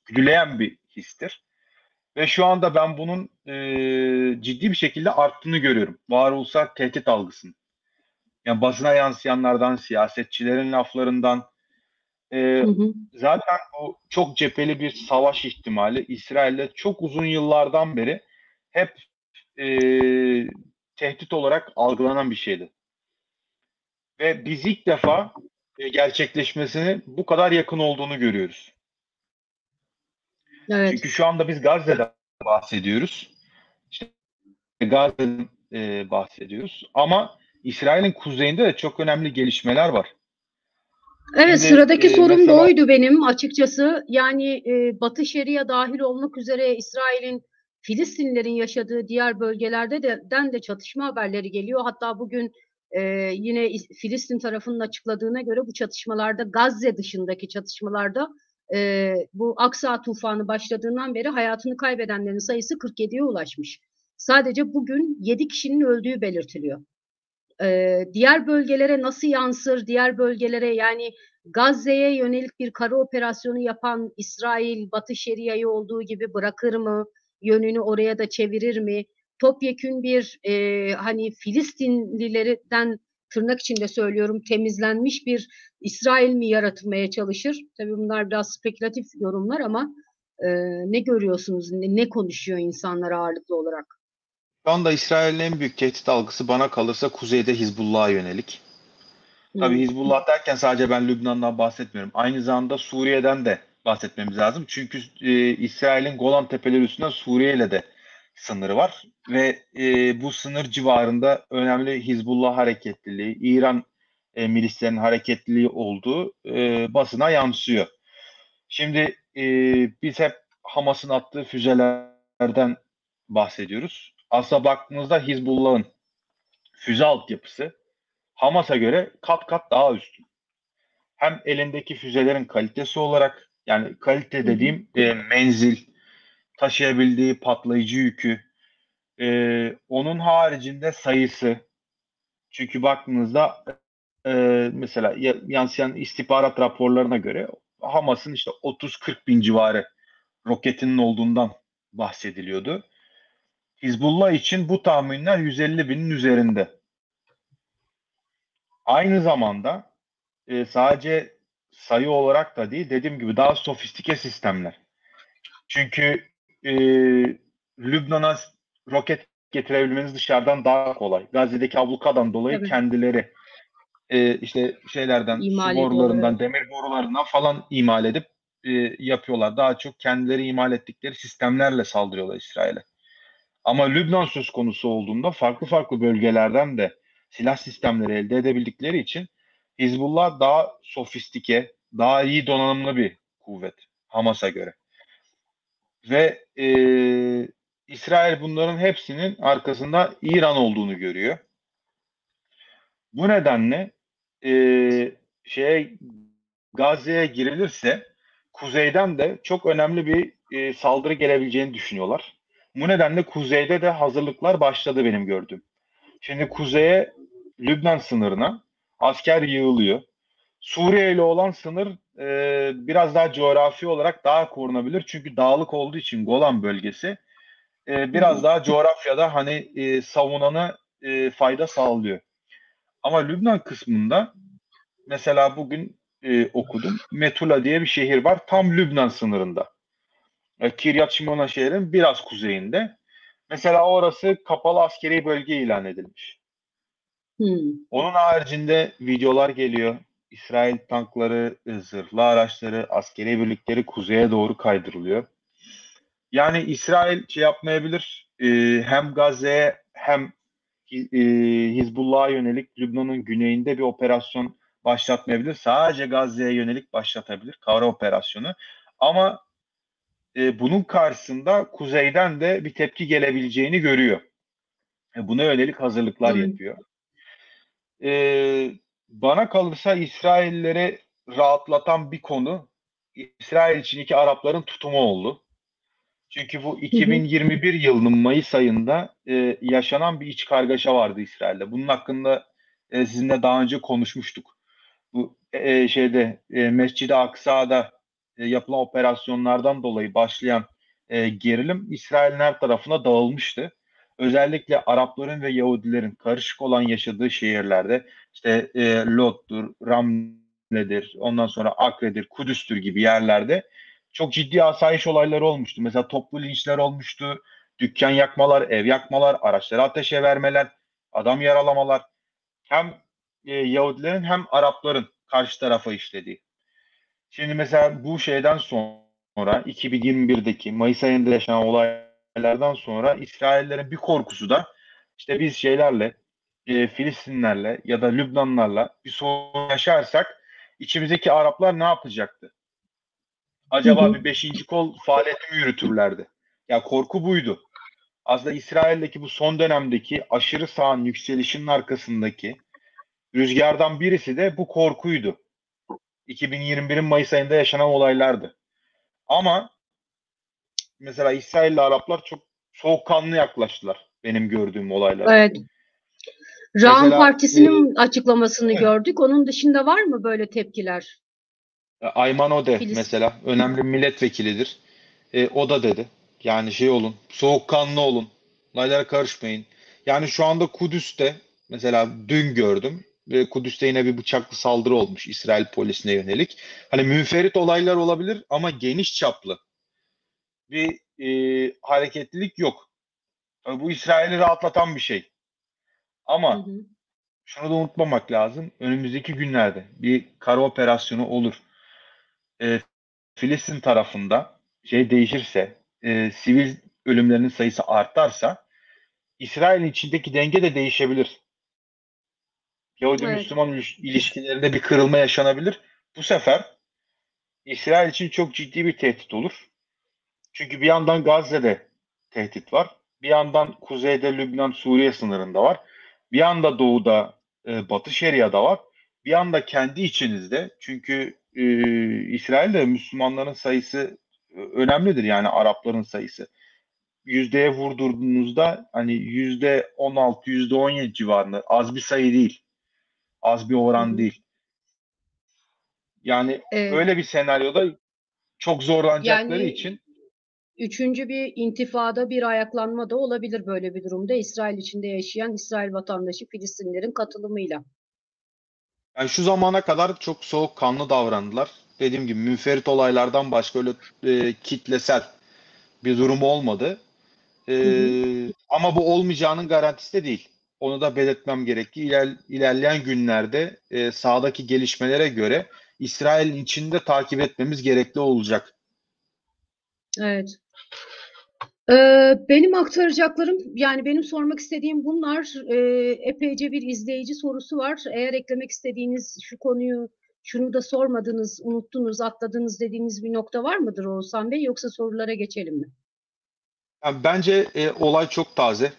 güdüleyen bir histir. Ve şu anda ben bunun ciddi bir şekilde arttığını görüyorum. Varoluşsal tehdit algısının. Yani basına yansıyanlardan, siyasetçilerin laflarından, Hı hı. zaten bu çok cepheli bir savaş ihtimali İsrail'de çok uzun yıllardan beri hep e, tehdit olarak algılanan bir şeydi. Ve biz ilk defa gerçekleşmesini bu kadar yakın olduğunu görüyoruz. Evet. Çünkü şu anda biz Gazze'den bahsediyoruz. İşte Gazze'den bahsediyoruz. Ama İsrail'in kuzeyinde de çok önemli gelişmeler var. Evet, Şimdi sıradaki sorum da mesela oydu benim açıkçası. Yani Batı Şeria dahil olmak üzere İsrail'in Filistinlerin yaşadığı diğer bölgelerde de çatışma haberleri geliyor. Hatta bugün yine Filistin tarafının açıkladığına göre bu çatışmalarda, Gazze dışındaki çatışmalarda, bu Aksa tufanı başladığından beri hayatını kaybedenlerin sayısı 47'ye ulaşmış. Sadece bugün 7 kişinin öldüğü belirtiliyor. Diğer bölgelere nasıl yansır, diğer bölgelere, yani Gazze'ye yönelik bir kara operasyonu yapan İsrail, Batı Şeria'yı olduğu gibi bırakır mı? Yönünü oraya da çevirir mi? Topyekün bir hani Filistinlilerden, tırnak içinde söylüyorum, temizlenmiş bir İsrail mi yaratmaya çalışır? Tabii bunlar biraz spekülatif yorumlar ama e, ne görüyorsunuz? Ne konuşuyor insanlar ağırlıklı olarak? şu anda İsrail'in en büyük tehdit algısı bana kalırsa kuzeyde Hizbullah'a yönelik. Tabii Hmm. Hizbullah derken sadece ben Lübnan'dan bahsetmiyorum. Aynı zamanda Suriye'den de bahsetmemiz lazım. Çünkü İsrail'in Golan Tepeleri üstünden Suriye ile de sınırı var. Ve bu sınır civarında önemli Hizbullah hareketliliği, İran milislerinin hareketliliği olduğu basına yansıyor. Şimdi biz hep Hamas'ın attığı füzelerden bahsediyoruz. Aslına baktığımızda Hizbullah'ın füze altyapısı Hamas'a göre kat kat daha üstün. Hem elindeki füzelerin kalitesi olarak, yani kalite Hı hı. dediğim menzil, taşıyabildiği patlayıcı yükü, onun haricinde sayısı. Çünkü baktığınızda mesela yansıyan istihbarat raporlarına göre Hamas'ın işte 30-40 bin civarı roketinin olduğundan bahsediliyordu. Hizbullah için bu tahminler 150 binin üzerinde. Aynı zamanda sadece sayı olarak da değil, dediğim gibi daha sofistike sistemler. Çünkü e, Lübnan'a roket getirebilmeniz dışarıdan daha kolay. Gazze'deki ablukadan dolayı Tabii, kendileri işte şeylerden, su imal ediyorlar, evet. borularından, demir borularından falan imal edip yapıyorlar. Daha çok kendileri imal ettikleri sistemlerle saldırıyorlar İsrail'e. Ama Lübnan söz konusu olduğunda farklı farklı bölgelerden de silah sistemleri elde edebildikleri için Hizbullah daha sofistike, daha iyi donanımlı bir kuvvet Hamas'a göre. Ve İsrail bunların hepsinin arkasında İran olduğunu görüyor. Bu nedenle e, şeye Gazze'ye girilirse kuzeyden de çok önemli bir saldırı gelebileceğini düşünüyorlar. Bu nedenle kuzeyde de hazırlıklar başladı benim gördüğüm. Şimdi kuzeye Lübnan sınırına asker yığılıyor. Suriye ile olan sınır biraz daha coğrafi olarak daha korunabilir. Çünkü dağlık olduğu için Golan bölgesi Hı hı. biraz daha coğrafyada hani savunana fayda sağlıyor. Ama Lübnan kısmında mesela bugün okudum. Metula diye bir şehir var. Tam Lübnan sınırında. Kiryat Şimona şehrin biraz kuzeyinde. Mesela orası kapalı askeri bölge ilan edilmiş. Hmm. Onun haricinde videolar geliyor. İsrail tankları, zırhlı araçları, askeri birlikleri kuzeye doğru kaydırılıyor. Yani İsrail şey yapmayabilir. Hem Gazze'ye hem e, Hizbullah'a yönelik Lübnan'ın güneyinde bir operasyon başlatmayabilir. Sadece Gazze'ye yönelik başlatabilir. Kara operasyonu. Ama bunun karşısında kuzeyden de bir tepki gelebileceğini görüyor. Buna yönelik hazırlıklar Evet. yapıyor. Bana kalırsa İsrailleri rahatlatan bir konu İsrail içindeki Arapların tutumu oldu. Çünkü bu Hı hı. 2021 yılının Mayıs ayında yaşanan bir iç kargaşa vardı İsrail'de. Bunun hakkında sizinle daha önce konuşmuştuk. Bu Mescid-i Aksa'da yapılan operasyonlardan dolayı başlayan gerilim İsrail'in her tarafına dağılmıştı. Özellikle Arapların ve Yahudilerin karışık olan yaşadığı şehirlerde İşte Lod'dur, Ramle'dir, ondan sonra Akre'dir, Kudüs'tür gibi yerlerde çok ciddi asayiş olayları olmuştu. Mesela toplu linçler olmuştu, dükkan yakmalar, ev yakmalar, araçları ateşe vermeler, adam yaralamalar. Hem Yahudilerin hem Arapların karşı tarafa işlediği. Şimdi mesela bu şeyden sonra 2021'deki Mayıs ayında yaşanan olaylardan sonra İsraillerin bir korkusu da işte biz şeylerle Filistinlerle ya da Lübnanlarla bir sorun yaşarsak içimizdeki Araplar ne yapacaktı? Hı Acaba hı. bir beşinci kol faaliyeti mi yürütürlerdi? Ya korku buydu. Aslında İsrail'deki bu son dönemdeki aşırı sağın yükselişinin arkasındaki rüzgardan birisi de bu korkuydu. 2021'in Mayıs ayında yaşanan olaylardı. Ama mesela İsrail'le Araplar çok soğukkanlı yaklaştılar benim gördüğüm olaylara. Evet. Ra'ın Mesela Partisi'nin açıklamasını gördük. Onun dışında var mı böyle tepkiler? Ayman Ode Filistin. mesela önemli bir milletvekilidir. O da dedi. Yani şey olun, soğukkanlı olun, olaylara karışmayın. Yani şu anda Kudüs'te mesela dün gördüm. Kudüs'te yine bir bıçaklı saldırı olmuş İsrail polisine yönelik. Hani münferit olaylar olabilir ama geniş çaplı bir hareketlilik yok. Tabii bu İsrail'i rahatlatan bir şey. Hı Ama hı. şunu da unutmamak lazım. Önümüzdeki günlerde bir kara operasyonu olur. E, Filistin tarafında şey değişirse, sivil ölümlerinin sayısı artarsa İsrail'in içindeki denge de değişebilir. Evet. Yahudi-Müslüman ilişkilerinde bir kırılma yaşanabilir. Bu sefer İsrail için çok ciddi bir tehdit olur. Çünkü bir yandan Gazze'de tehdit var. Bir yandan kuzeyde Lübnan-Suriye sınırında var. Bir yanda doğuda Batı Şeria'da var. Bir yanda kendi içinizde. Çünkü İsrail'de Müslümanların sayısı önemlidir. Yani Arapların sayısı. Yüzdeye vurdurduğunuzda hani %16, %17 civarında az bir sayı değil. Az bir Hı oran hı. değil. Yani Ee, öyle bir senaryoda çok zorlanacakları Yani için üçüncü bir intifada, bir ayaklanma da olabilir böyle bir durumda. İsrail içinde yaşayan İsrail vatandaşı Filistinlerin katılımıyla. yani şu zamana kadar çok soğukkanlı davrandılar. Dediğim gibi münferit olaylardan başka öyle kitlesel bir durum olmadı. Hı hı. Ama bu olmayacağının garantisi de değil. Onu da belirtmem gerekli. İlerleyen günlerde sahadaki gelişmelere göre İsrail'in içinde takip etmemiz gerekli olacak. Evet. Benim aktaracaklarım, yani benim sormak istediğim bunlar. Epeyce bir izleyici sorusu var. Eğer eklemek istediğiniz şu konuyu, şunu da sormadınız, unuttunuz, atladınız dediğiniz bir nokta var mıdır Oğuzhan Bey? Yoksa sorulara geçelim mi? Yani bence olay çok taze.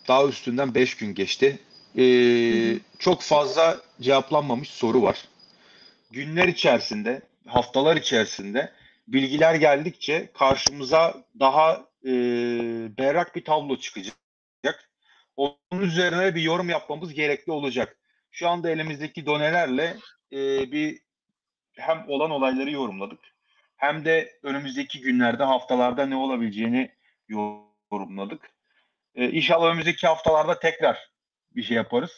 Daha üstünden 5 gün geçti. Hı hı. Çok fazla cevaplanmamış soru var. Günler içerisinde, haftalar içerisinde bilgiler geldikçe karşımıza daha berrak bir tablo çıkacak. Onun üzerine bir yorum yapmamız gerekli olacak. Şu anda elimizdeki donelerle bir hem olan olayları yorumladık hem de önümüzdeki günlerde, haftalarda ne olabileceğini yorumladık. İnşallah önümüzdeki haftalarda tekrar bir şey yaparız.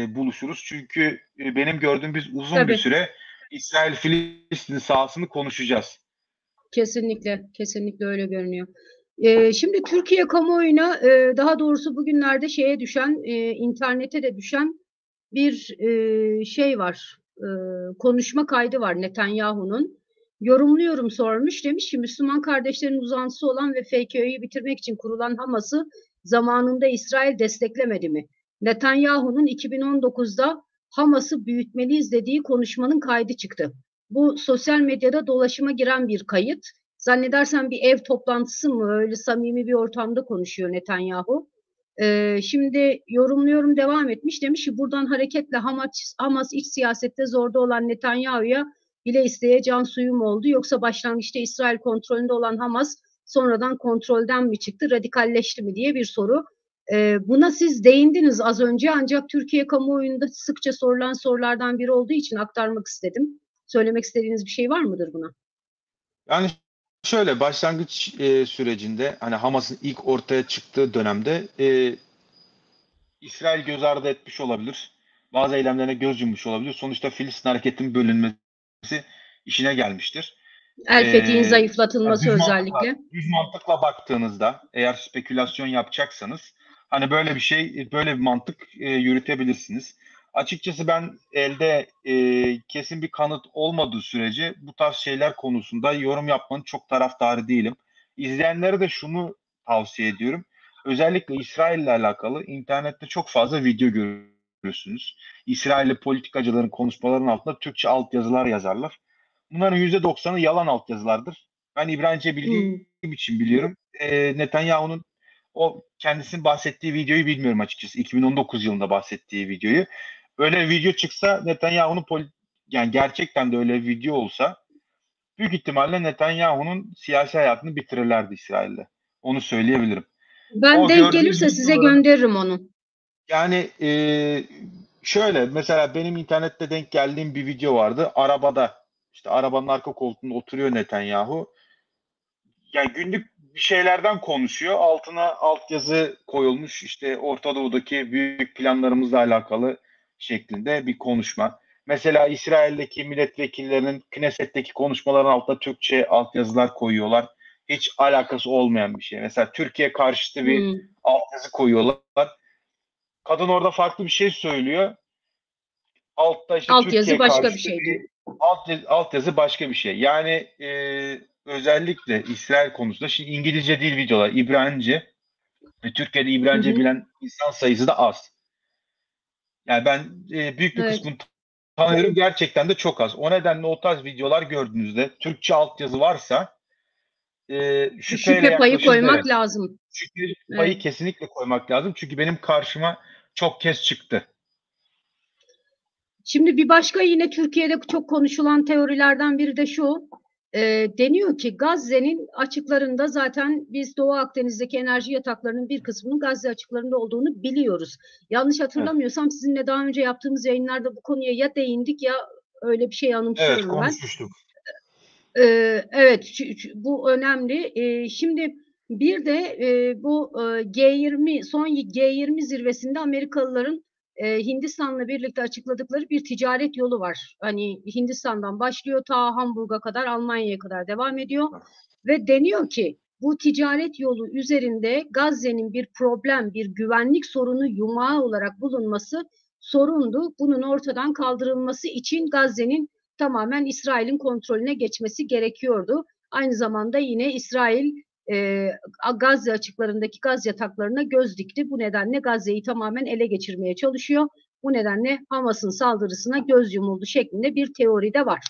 Buluşuruz. Çünkü benim gördüğüm biz uzun bir Tabii, süre İsrail-Filistin sahasını konuşacağız. kesinlikle, kesinlikle öyle görünüyor. Şimdi Türkiye kamuoyuna, daha doğrusu bugünlerde şeye düşen, internete de düşen bir şey var. Konuşma kaydı var Netanyahu'nun. Yorumluyorum sormuş. Demiş ki Müslüman kardeşlerin uzantısı olan ve FKÖ'yü bitirmek için kurulan Hamas'ı zamanında İsrail desteklemedi mi? Netanyahu'nun 2019'da Hamas'ı büyütmeliyiz dediği konuşmanın kaydı çıktı. Bu sosyal medyada dolaşıma giren bir kayıt. Zannedersem bir ev toplantısı mı, öyle samimi bir ortamda konuşuyor Netanyahu. Şimdi yorumluyorum devam etmiş. Demiş ki buradan hareketle Hamas iç siyasette zorda olan Netanyahu'ya bile isteye can suyu mu oldu? Yoksa başlangıçta İsrail kontrolünde olan Hamas sonradan kontrolden mi çıktı, radikalleşti mi diye bir soru. Buna siz değindiniz az önce, ancak Türkiye kamuoyunda sıkça sorulan sorulardan biri olduğu için aktarmak istedim. Söylemek istediğiniz bir şey var mıdır buna? Yani şöyle başlangıç sürecinde hani Hamas'ın ilk ortaya çıktığı dönemde İsrail göz ardı etmiş olabilir. bazı eylemlerine göz yummuş olabilir. Sonuçta Filistin hareketinin bölünmesi işine gelmiştir. El Fethi'nin Ee, Yani zayıflatılması özellikle. düz mantıkla baktığınızda eğer spekülasyon yapacaksanız hani böyle bir şey, böyle bir mantık yürütebilirsiniz. Açıkçası ben elde kesin bir kanıt olmadığı sürece bu tarz şeyler konusunda yorum yapmanın çok taraftarı değilim. İzleyenlere de şunu tavsiye ediyorum. Özellikle İsrail ile alakalı internette çok fazla video görürsünüz. İsrailli politikacıların konuşmalarının altında Türkçe altyazılar yazarlar. Bunların %90'ı yalan altyazılardır. Ben İbranice bildiğim Hmm. için biliyorum. Netanyahu'nun o kendisinin bahsettiği videoyu bilmiyorum açıkçası. 2019 yılında bahsettiği videoyu. Öyle bir video çıksa Netanyahu'nun yani gerçekten de öyle bir video olsa büyük ihtimalle Netanyahu'nun siyasi hayatını bitirirlerdi İsrail'de. Onu söyleyebilirim. Ben O denk gördüğüm gelirse size videoların gönderirim onu. yani şöyle mesela benim internette denk geldiğim bir video vardı. Arabada işte arabanın arka koltuğunda oturuyor Netanyahu. Yani günlük bir şeylerden konuşuyor. Altına altyazı koyulmuş işte Orta Doğu'daki büyük planlarımızla alakalı şeklinde bir konuşma. Mesela İsrail'deki milletvekillerinin Knesset'teki konuşmaların altına Türkçe altyazılar koyuyorlar. Hiç alakası olmayan bir şey. Mesela Türkiye karşıtı bir Hmm. altyazı koyuyorlar. Kadın orada farklı bir şey söylüyor. Altta işte Altyazı Türkiye başka bir karşıtı şey diyor. bir altyazı başka bir şey. Yani özellikle İsrail konusunda şimdi İngilizce değil videolar, İbranice ve Türkiye'de Hı İbranice hı. bilen insan sayısı da az. Yani ben büyük bir Evet. kısmını tanıyorum gerçekten de çok az. O nedenle o tarz videolar gördüğünüzde Türkçe altyazı varsa şüpheyle Şüphe payı yaklaşın derim. koymak lazım. Şüphe Evet. payı kesinlikle koymak lazım. Çünkü benim karşıma çok kez çıktı. Şimdi bir başka yine Türkiye'de çok konuşulan teorilerden biri de şu. Deniyor ki Gazze'nin açıklarında zaten biz Doğu Akdeniz'deki enerji yataklarının bir kısmının Gazze açıklarında olduğunu biliyoruz. Yanlış Evet, hatırlamıyorsam sizinle daha önce yaptığımız yayınlarda bu konuya ya değindik ya öyle bir şey evet anımsıyorum ben. konuşmuştuk. Evet, bu önemli. Şimdi bir de bu G20 son G20 zirvesinde Amerikalıların Hindistan'la birlikte açıkladıkları bir ticaret yolu var. Hani Hindistan'dan başlıyor ta Hamburg'a kadar Almanya'ya kadar devam ediyor ve deniyor ki bu ticaret yolu üzerinde Gazze'nin bir problem, bir güvenlik sorunu yumağı olarak bulunması sorundu. Bunun ortadan kaldırılması için Gazze'nin tamamen İsrail'in kontrolüne geçmesi gerekiyordu. Aynı zamanda yine İsrail Gazze açıklarındaki gaz yataklarına göz dikti. Bu nedenle Gazze'yi tamamen ele geçirmeye çalışıyor. Bu nedenle Hamas'ın saldırısına göz yumuldu şeklinde bir teori de var.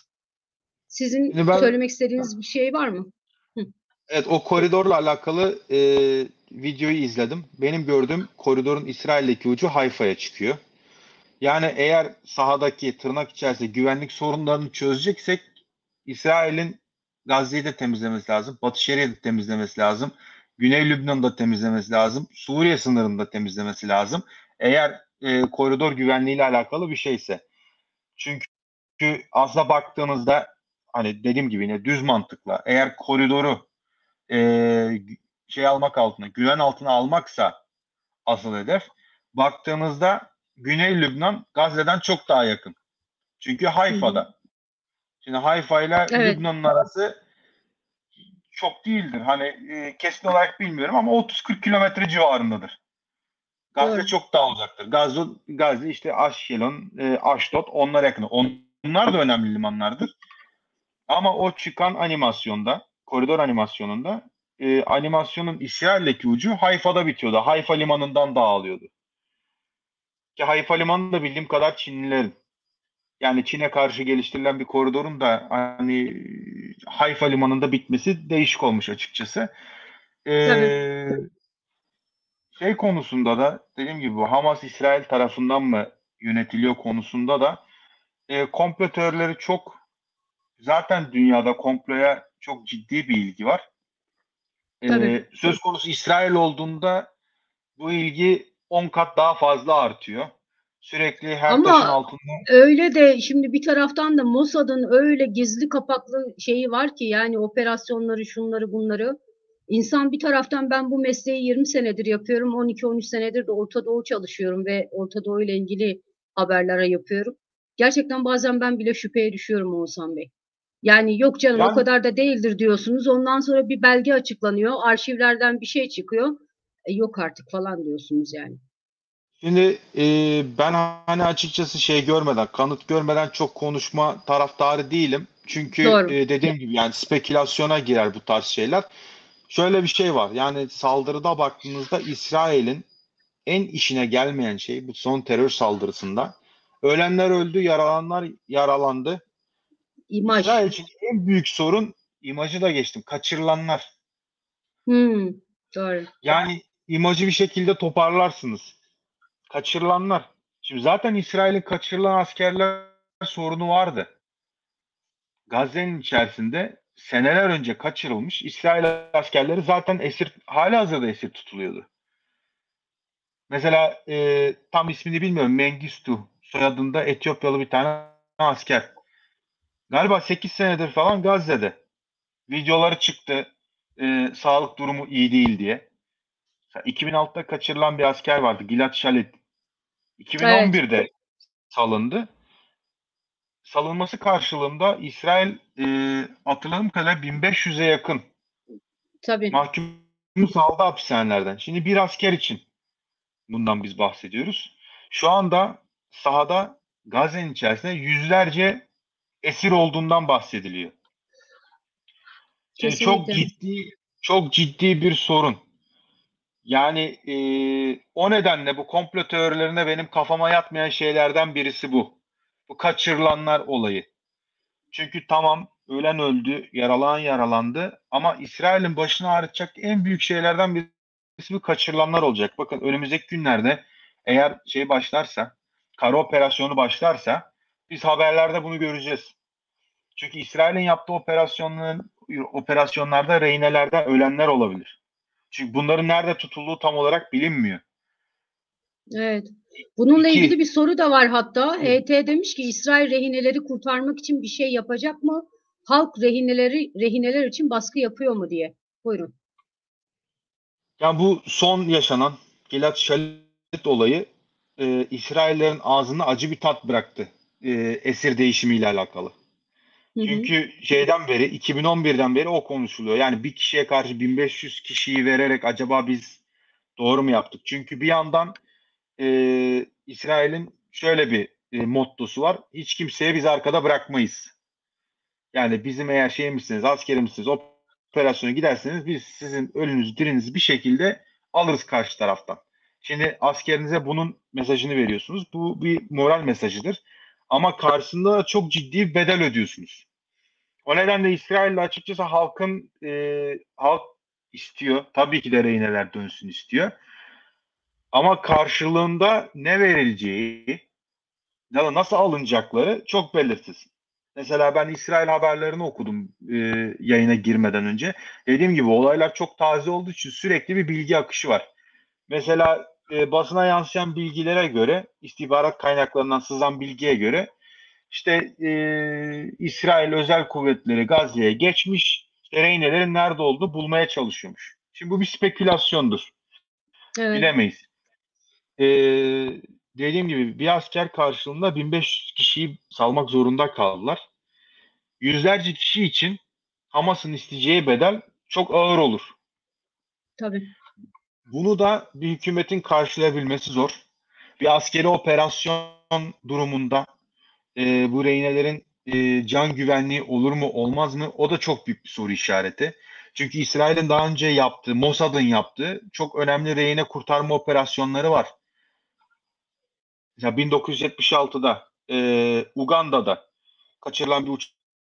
Sizin Şimdi ben söylemek istediğiniz bir şey var mı? Hı. evet o koridorla alakalı videoyu izledim. Benim gördüğüm koridorun İsrail'deki ucu Hayfa'ya çıkıyor. Yani eğer sahadaki tırnak içerisinde güvenlik sorunlarını çözeceksek İsrail'in Gazze'yi de temizlemesi lazım. Batı Şeria'yı da temizlemesi lazım. Güney Lübnan'ı da temizlemesi lazım. Suriye sınırını da temizlemesi lazım. Eğer koridor güvenliğiyle alakalı bir şeyse. Çünkü aslına baktığınızda hani dediğim gibi yine düz mantıkla eğer koridoru şey almak altına, güven altına almaksa asıl hedef. Baktığımızda Güney Lübnan Gazze'den çok daha yakın. Çünkü Hı hı. Hayfa'da. Şimdi Hayfa ile Evet, Lübnan'ın arası çok değildir. Hani kesin olarak bilmiyorum ama 30-40 kilometre civarındadır. Gazze doğru. çok daha uzaktır. Gazze işte Aşkelon, Aşdod onlara yakın. Onlar da önemli limanlardır. Ama o çıkan animasyonda, koridor animasyonunda animasyonun İsrail'deki ucu Hayfa'da bitiyordu. Hayfa limanından dağılıyordu. Ki Hayfa limanı da bildiğim kadar Çinlilerin. Yani Çin'e karşı geliştirilen bir koridorun da hani Hayfa limanında bitmesi değişik olmuş açıkçası. Tabii. Ee, Şey konusunda da dediğim gibi bu Hamas İsrail tarafından mı yönetiliyor konusunda da komplo teorileri çok zaten dünyada komploya çok ciddi bir ilgi var. Tabii. Söz konusu İsrail olduğunda bu ilgi 10 kat daha fazla artıyor. Sürekli her taşın Ama altında. öyle de şimdi bir taraftan da Mossad'ın öyle gizli kapaklı şeyi var ki yani operasyonları şunları bunları. İnsan bir taraftan ben bu mesleği 20 senedir yapıyorum. 12-13 senedir de Orta Doğu çalışıyorum ve Orta Doğu ile ilgili haberlere yapıyorum. Gerçekten bazen ben bile şüpheye düşüyorum Oğuzhan Bey. Yani yok canım o Yani kadar da değildir diyorsunuz. Ondan sonra bir belge açıklanıyor. Arşivlerden bir şey çıkıyor. Yok artık falan diyorsunuz yani. şimdi ben hani açıkçası şey görmeden, kanıt görmeden çok konuşma taraftarı değilim. Çünkü Doğru. dediğim gibi yani spekülasyona girer bu tarz şeyler. Şöyle bir şey var. Yani saldırıda baktığınızda İsrail'in en işine gelmeyen şey bu son terör saldırısında. Ölenler öldü, yaralananlar yaralandı. İmaj. İsrail için en büyük sorun imajı da geçtim. Kaçırılanlar. Hmm, doğru. Yani imajı bir şekilde toparlarsınız. Kaçırılanlar. Şimdi zaten İsrail'in kaçırılan askerler sorunu vardı. Gazze'nin içerisinde seneler önce kaçırılmış İsrail askerleri zaten esir, halihazırda esir tutuluyordu. Mesela tam ismini bilmiyorum. Mengistu soyadında Etiyopyalı bir tane asker. Galiba 8 senedir falan Gazze'de. Videoları çıktı. Sağlık durumu iyi değil diye. 2006'da kaçırılan bir asker vardı. Gilad Shalit. Evet, 2011'de salındı. Salınması karşılığında İsrail hatırladığım kadarıyla 1500'e yakın tabii. mahkumu saldı hapishanelerden. Şimdi bir asker için bundan biz bahsediyoruz. Şu anda sahada Gazze'nin içerisinde yüzlerce esir olduğundan bahsediliyor. Şimdi Kesinlikle. çok ciddi bir sorun. Yani o nedenle bu komplo teorilerine benim kafama yatmayan şeylerden birisi bu. Bu kaçırılanlar olayı. Çünkü tamam ölen öldü, yaralanan yaralandı ama İsrail'in başını ağrıtacak en büyük şeylerden birisi bu kaçırılanlar olacak. Bakın önümüzdeki günlerde eğer şey başlarsa, kara operasyonu başlarsa biz haberlerde bunu göreceğiz. Çünkü İsrail'in yaptığı operasyonlarda rehinelerden ölenler olabilir. Çünkü bunların nerede tutulduğu tam olarak bilinmiyor. Evet. Bununla ilgili İki, bir soru da var hatta. HT demiş ki İsrail rehineleri kurtarmak için bir şey yapacak mı? Halk rehineler için baskı yapıyor mu diye. Buyurun. yani bu son yaşanan Gilad Shalit olayı İsraillerin ağzına acı bir tat bıraktı esir değişimiyle alakalı. Hı hı. Çünkü şeyden beri 2011'den beri o konuşuluyor. Yani bir kişiye karşı 1500 kişiyi vererek acaba biz doğru mu yaptık? Çünkü bir yandan İsrail'in şöyle bir mottosu var. Hiç kimseye biz arkada bırakmayız. Yani bizim eğer şeyimizsiniz, askerimizsiniz, operasyona giderseniz biz sizin ölünüzü, dirinizi bir şekilde alırız karşı taraftan. Şimdi askerinize bunun mesajını veriyorsunuz. Bu bir moral mesajıdır. Ama karşısında çok ciddi bir bedel ödüyorsunuz. O nedenle İsrail'de açıkçası halk istiyor. Tabii ki de rehineler dönsün istiyor. Ama karşılığında ne verileceği, ya da nasıl alınacakları çok belirsiz. Mesela ben İsrail haberlerini okudum yayına girmeden önce. Dediğim gibi olaylar çok taze olduğu için sürekli bir bilgi akışı var. Mesela basına yansıyan bilgilere göre, istihbarat kaynaklarından sızan bilgiye göre işte İsrail Özel Kuvvetleri Gazze'ye geçmiş, işte rehinelerin nerede olduğunu bulmaya çalışıyormuş. Şimdi bu bir spekülasyondur. Evet, Bilemeyiz. E, Dediğim gibi bir asker karşılığında 1500 kişiyi salmak zorunda kaldılar. Yüzlerce kişi için Hamas'ın isteyeceği bedel çok ağır olur. tabii. Bunu da bir hükümetin karşılayabilmesi zor. Bir askeri operasyon durumunda bu rehinelerin can güvenliği olur mu olmaz mı? O da çok büyük bir soru işareti. Çünkü İsrail'in daha önce yaptığı, Mossad'ın yaptığı çok önemli rehine kurtarma operasyonları var. Mesela 1976'da Uganda'da kaçırılan bir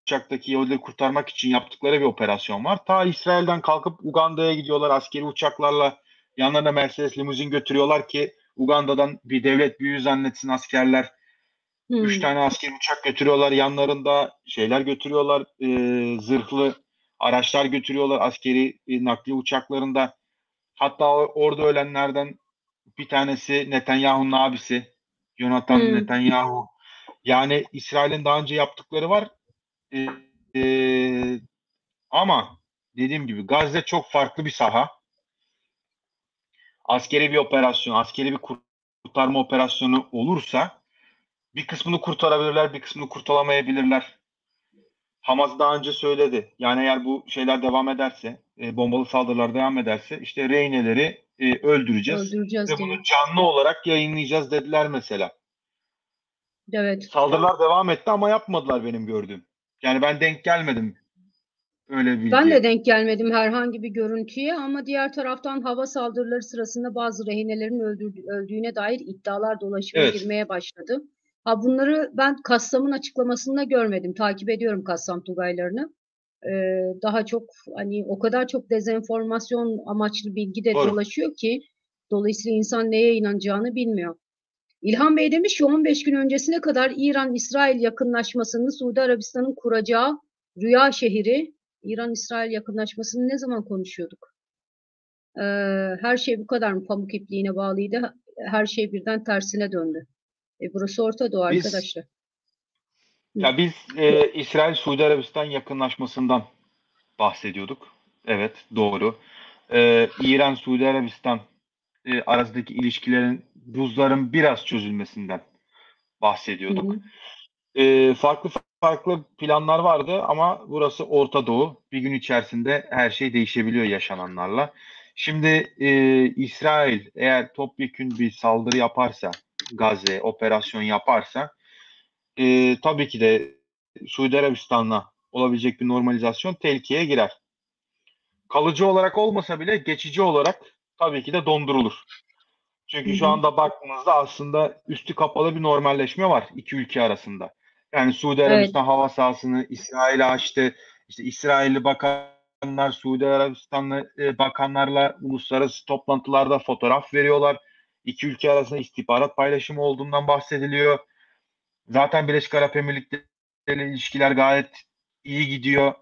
uçaktaki Yahudileri kurtarmak için yaptıkları bir operasyon var. Ta İsrail'den kalkıp Uganda'ya gidiyorlar askeri uçaklarla. Yanlarına Mercedes limuzin götürüyorlar ki Uganda'dan bir devlet büyüğü zannetsin askerler. Üç Hmm, tane askeri uçak götürüyorlar. Yanlarında şeyler götürüyorlar. Zırhlı araçlar götürüyorlar askeri nakliye uçaklarında. Hatta orada ölenlerden bir tanesi Netanyahu'nun abisi. Jonathan hmm, Netanyahu. Yani İsrail'in daha önce yaptıkları var. E, e, Ama dediğim gibi Gazze çok farklı bir saha. Askeri bir operasyon, askeri bir kurtarma operasyonu olursa Bir kısmını kurtarabilirler, bir kısmını kurtaramayabilirler. Hamas daha önce söyledi. Yani eğer bu şeyler devam ederse, bombalı saldırılar devam ederse işte rehineleri öldüreceğiz Öldüreceğiz ve diye. bunu canlı olarak yayınlayacağız dediler mesela. Evet. Saldırılar devam etti ama yapmadılar benim gördüğüm. Yani ben denk gelmedim öyle bir Ben de bilgiye. denk gelmedim herhangi bir görüntüye ama diğer taraftan hava saldırıları sırasında bazı rehinelerin öldüğüne dair iddialar dolaşıma Evet, girmeye başladı. Ha, bunları ben Kassam'ın açıklamasında görmedim. Takip ediyorum Kassam Tugaylarını. Daha çok hani o kadar çok dezenformasyon amaçlı bilgi de doğru. dolaşıyor ki dolayısıyla insan neye inanacağını bilmiyor. İlhan Bey demiş ki 15 gün öncesine kadar İran-İsrail yakınlaşmasını Suudi Arabistan'ın kuracağı rüya şehri, İran-İsrail yakınlaşmasını ne zaman konuşuyorduk? Ee, Her şey bu kadar mı pamuk ipliğine bağlıydı? Her şey birden tersine döndü. Burası Orta Doğu Biz arkadaşlar. Hı. biz İsrail-Suudi Arabistan yakınlaşmasından bahsediyorduk. Evet, doğru. İran-Suudi Arabistan arasındaki ilişkilerin, buzların biraz çözülmesinden Hı bahsediyorduk. hı. Farklı farklı planlar vardı ama burası Orta Doğu. Bir gün içerisinde her şey değişebiliyor yaşananlarla. Şimdi İsrail eğer topyekün bir saldırı yaparsa, Gazze operasyon yaparsa, tabii ki de Suudi Arabistan'la olabilecek bir normalizasyon tehlikeye girer. Kalıcı olarak olmasa bile geçici olarak tabii ki de dondurulur. Hı Çünkü şu hı. anda baktığımızda aslında üstü kapalı bir normalleşme var iki ülke arasında. Yani Suudi Evet, Arabistan hava sahasını İsrail'e açtı. İşte İsrailli bakanlar Suudi Arabistanlı bakanlarla uluslararası toplantılarda fotoğraf veriyorlar. İki ülke arasında istihbarat paylaşımı olduğundan bahsediliyor. Zaten Birleşik Arap Emirlikleri ile ilişkiler gayet iyi gidiyor.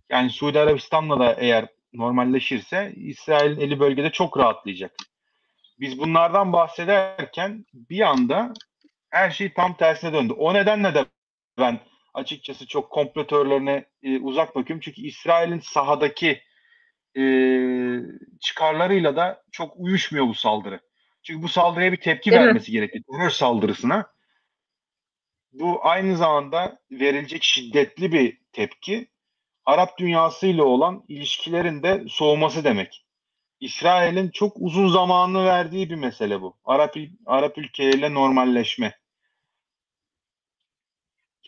Yani Suudi Arabistan'la da eğer normalleşirse İsrail'in eli bölgede çok rahatlayacak. Biz bunlardan bahsederken bir anda her şey tam tersine döndü. O nedenle de ben açıkçası çok komplo teorilerine uzak bakıyorum. Çünkü İsrail'in sahadaki e, çıkarlarıyla da çok uyuşmuyor bu saldırı. Çünkü bu saldırıya bir tepki değil mi? vermesi gerekli. Terör saldırısına. Bu aynı zamanda verilecek şiddetli bir tepki. Arap dünyasıyla olan ilişkilerin de soğuması demek. İsrail'in çok uzun zamanını verdiği bir mesele bu. Arap ülkeleriyle normalleşme.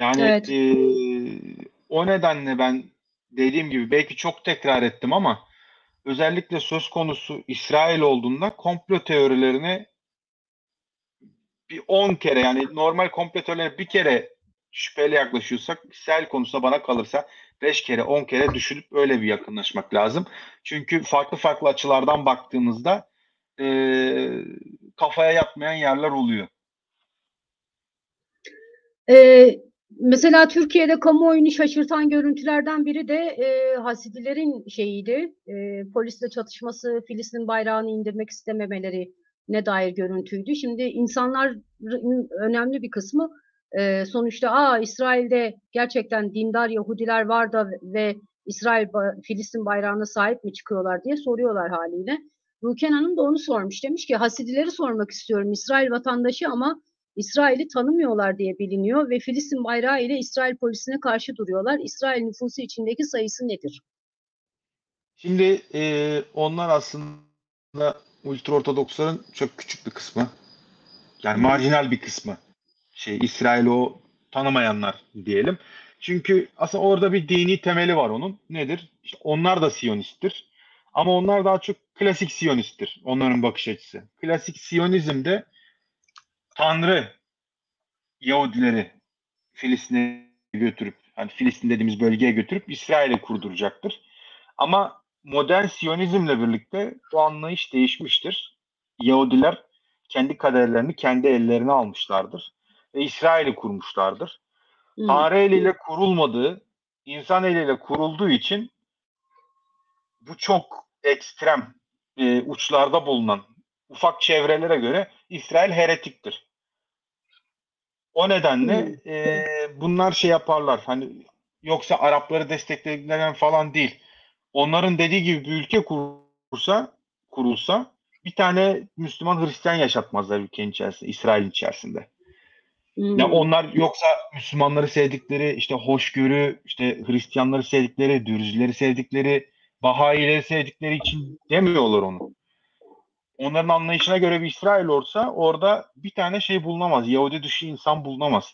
Yani Evet. o nedenle ben dediğim gibi belki çok tekrar ettim ama özellikle söz konusu İsrail olduğunda komplo teorilerini bir 10 kere, yani normal komplo teorilerine bir kere şüpheyle yaklaşıyorsak İsrail konusunda bana kalırsa 5 kere 10 kere düşünüp öyle bir yakınlaşmak lazım. Çünkü farklı farklı açılardan baktığımızda kafaya yatmayan yerler oluyor. Ee, Mesela Türkiye'de kamuoyunu şaşırtan görüntülerden biri de Hasidilerin şeyiydi. Polisle çatışması, Filistin bayrağını indirmek istememeleri ne dair görüntüydü. Şimdi insanların önemli bir kısmı sonuçta İsrail'de gerçekten dindar Yahudiler var da ve Filistin bayrağına sahip mi çıkıyorlar diye soruyorlar haliyle. Ruken Hanım da onu sormuş. Demiş ki Hasidileri sormak istiyorum. İsrail vatandaşı ama İsrail'i tanımıyorlar diye biliniyor ve Filistin bayrağı ile İsrail polisine karşı duruyorlar. İsrail nüfusu içindeki sayısı nedir? Şimdi onlar aslında ultraortodoksların çok küçük bir kısmı. Yani Hı hı. marjinal bir kısmı. İsrail'i o tanımayanlar diyelim. Çünkü aslında orada bir dini temeli var onun. Nedir? İşte onlar da Siyonisttir. Ama onlar daha çok klasik Siyonisttir. Onların bakış açısı. Klasik Siyonizmde Tanrı Yahudileri Filistin'e götürüp, hani Filistin dediğimiz bölgeye götürüp İsrail'e kurduracaktır. Ama modern Siyonizmle birlikte bu anlayış değişmiştir. Yahudiler kendi kaderlerini kendi ellerine almışlardır ve İsrail'i kurmuşlardır. Hı. Tanrı eliyle kurulmadığı, insan eliyle kurulduğu için bu çok ekstrem uçlarda bulunan ufak çevrelere göre İsrail heretiktir. O nedenle Hı. bunlar şey yaparlar. Hani yoksa Arapları desteklediklerinden falan değil. Onların dediği gibi bir ülke kurulsa bir tane Müslüman Hristiyan yaşatmazlar ülkenin içerisinde, İsrail'in içerisinde. Ya Hmm. onlar yoksa Müslümanları sevdikleri, işte hoşgörü, işte Hristiyanları sevdikleri, Dürzileri sevdikleri, Bahayileri sevdikleri için demiyorlar onu. Onların anlayışına göre bir İsrail olsa orada bir tane şey bulunamaz. Yahudi dışı insan bulunamaz.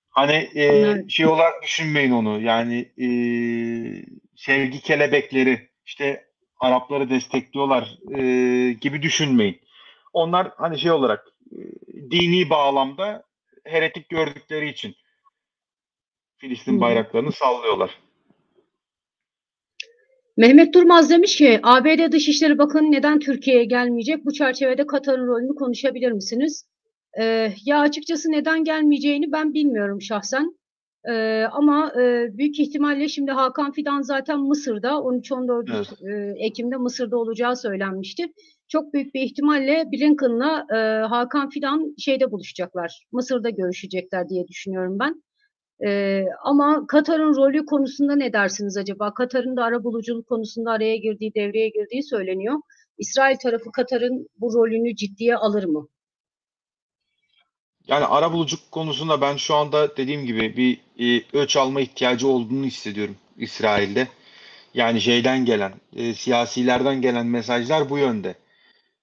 Hani Evet. şey olarak düşünmeyin onu. Yani sevgi kelebekleri işte Arapları destekliyorlar gibi düşünmeyin. Onlar hani şey olarak dini bağlamda heretik gördükleri için Hı Filistin hı. bayraklarını sallıyorlar. Mehmet Durmaz demiş ki ABD Dışişleri Bakanı neden Türkiye'ye gelmeyecek? Bu çerçevede Katar'ın rolünü konuşabilir misiniz? Ya açıkçası neden gelmeyeceğini ben bilmiyorum şahsen. Ama büyük ihtimalle şimdi Hakan Fidan zaten Mısır'da 13-14 Evet. Ekim'de Mısır'da olacağı söylenmişti. Çok büyük bir ihtimalle Blinken'la Hakan Fidan şeyde buluşacaklar. Mısır'da görüşecekler diye düşünüyorum ben. Ama Katar'ın rolü konusunda ne dersiniz acaba? Katar'ın da arabuluculuk konusunda araya girdiği, devreye girdiği söyleniyor. İsrail tarafı Katar'ın bu rolünü ciddiye alır mı? Yani arabuluculuk konusunda ben şu anda dediğim gibi bir ölç alma ihtiyacı olduğunu hissediyorum İsrail'de. Yani şeyden gelen, siyasilerden gelen mesajlar bu yönde.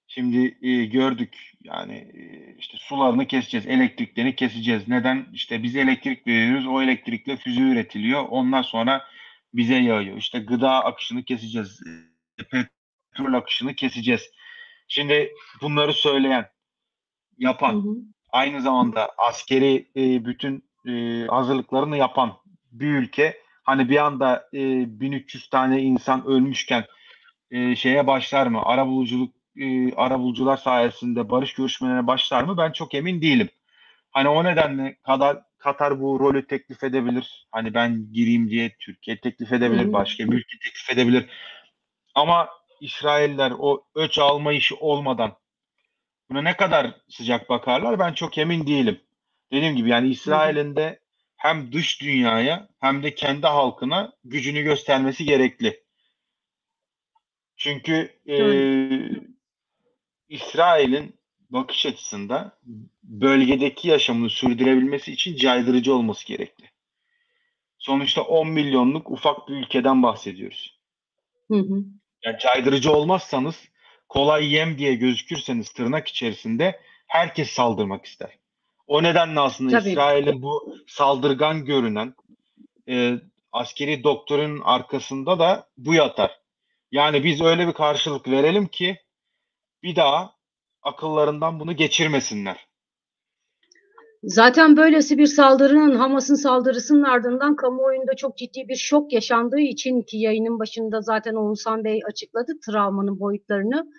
Şimdi gördük yani işte sularını keseceğiz, elektriklerini keseceğiz. Neden? İşte biz elektrik veriyoruz, o elektrikle füze üretiliyor. Ondan sonra bize yağıyor. İşte gıda akışını keseceğiz, petrol akışını keseceğiz. Şimdi bunları söyleyen, Hı yapan, hı. aynı zamanda askeri bütün hazırlıklarını yapan bir ülke. Hani bir anda 1300 tane insan ölmüşken şeye başlar mı? Arabulucular sayesinde barış görüşmelerine başlar mı? Ben çok emin değilim. Hani o nedenle Katar bu rolü teklif edebilir. Hani ben gireyim diye Türkiye teklif Hı edebilir, hı. başka bir ülke teklif edebilir. Ama İsrailler o öç alma işi olmadan buna ne kadar sıcak bakarlar ben çok emin değilim. Dediğim gibi yani Hı hı. İsrail'in de hem dış dünyaya hem de kendi halkına gücünü göstermesi gerekli. Çünkü Evet. İsrail'in bakış açısında bölgedeki yaşamını sürdürebilmesi için caydırıcı olması gerekli. Sonuçta 10 milyonluk ufak bir ülkeden bahsediyoruz. Hı hı. Yani caydırıcı olmazsanız, kolay yem diye gözükürseniz tırnak içerisinde herkes saldırmak ister. O nedenle aslında Tabii. İsrail'in bu saldırgan görünen e, askeri doktorun arkasında da bu yatar. Yani biz öyle bir karşılık verelim ki bir daha akıllarından bunu geçirmesinler. Zaten böylesi bir saldırının, Hamas'ın saldırısının ardından kamuoyunda çok ciddi bir şok yaşandığı için ki yayının başında zaten Oğuzhan Bey açıkladı travmanın boyutlarını.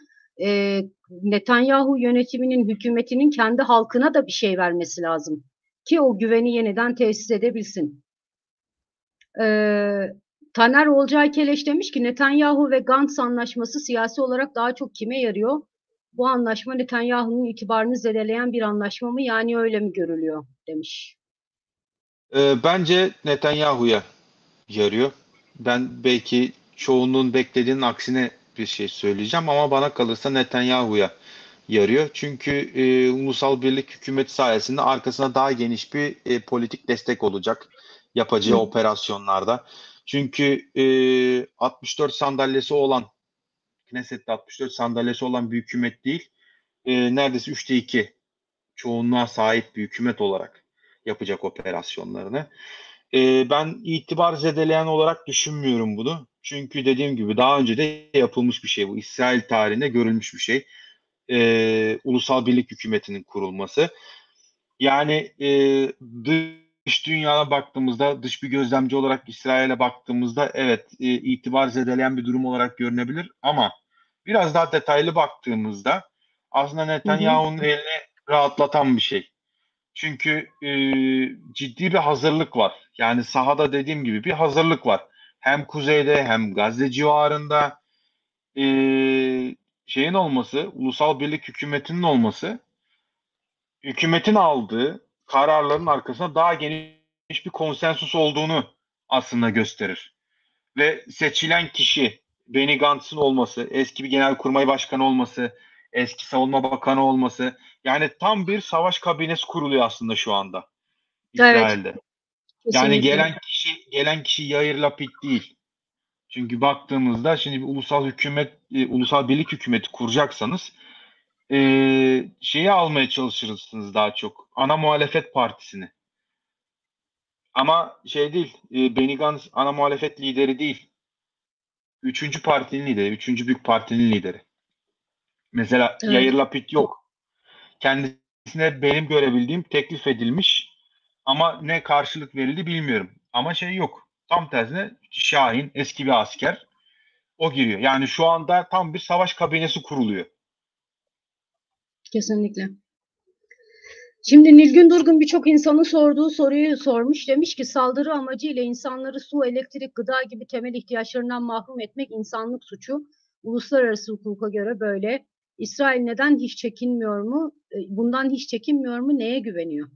Netanyahu yönetiminin, hükümetinin kendi halkına da bir şey vermesi lazım ki o güveni yeniden tesis edebilsin. Ee, Taner Olcay Keleş demiş ki Netanyahu ve Gantz anlaşması siyasi olarak daha çok kime yarıyor? Bu anlaşma Netanyahu'nun itibarını zedeleyen bir anlaşma mı? Yani öyle mi görülüyor? Demiş. Bence Netanyahu'ya yarıyor. Ben belki çoğunluğun beklediğinin aksine bir şey söyleyeceğim ama bana kalırsa Netanyahu'ya yarıyor. Çünkü Ulusal Birlik Hükümeti sayesinde arkasına daha geniş bir politik destek olacak yapacağı Hı operasyonlarda. Çünkü 64 sandalyesi olan Knesset'te 64 sandalyesi olan bir hükümet değil, neredeyse 3'te 2 çoğunluğa sahip bir hükümet olarak yapacak operasyonlarını. Ben itibar zedeleyen olarak düşünmüyorum bunu. Çünkü dediğim gibi daha önce de yapılmış bir şey bu. İsrail tarihinde görülmüş bir şey. Ulusal Birlik Hükümeti'nin kurulması. Yani dış dünyaya baktığımızda, dış bir gözlemci olarak İsrail'e baktığımızda evet itibar zedeleyen bir durum olarak görünebilir ama biraz daha detaylı baktığımızda aslında hı. Hı. Netanyahu'nun elini rahatlatan bir şey. Çünkü ciddi bir hazırlık var. Yani sahada dediğim gibi bir hazırlık var. Hem kuzeyde hem Gazze civarında e, şeyin olması, ulusal birlik hükümetinin olması, hükümetin aldığı kararların arkasında daha geniş bir konsensus olduğunu aslında gösterir. Ve seçilen kişi Benny Gantz'ın olması, eski bir genelkurmay başkanı olması, eski savunma bakanı olması, Yani tam bir savaş kabinesi kuruluyor aslında şu anda Evet, İsrail'de. Yani kesinlikle. gelen kişi Yair Lapid değil. Çünkü baktığımızda şimdi bir ulusal birlik hükümeti kuracaksanız şeyi almaya çalışırsınız daha çok. Ana muhalefet partisini. Ama şey değil, Benny Gantz ana muhalefet lideri değil. Üçüncü partinin lideri, üçüncü büyük partinin lideri. Mesela Yair Evet. Lapid yok. Kendisine benim görebildiğim teklif edilmiş ama ne karşılık verildi bilmiyorum. Ama şey yok. Tam tersine Şahin eski bir asker. O giriyor. Yani şu anda tam bir savaş kabinesi kuruluyor. Kesinlikle. Şimdi Nilgün Durgun birçok insanın sorduğu soruyu sormuş. Demiş ki saldırı amacıyla insanları su, elektrik, gıda gibi temel ihtiyaçlarından mahrum etmek insanlık suçu. Uluslararası hukuka göre böyle. İsrail neden hiç çekinmiyor mu? Bundan hiç çekinmiyor mu? Neye güveniyor?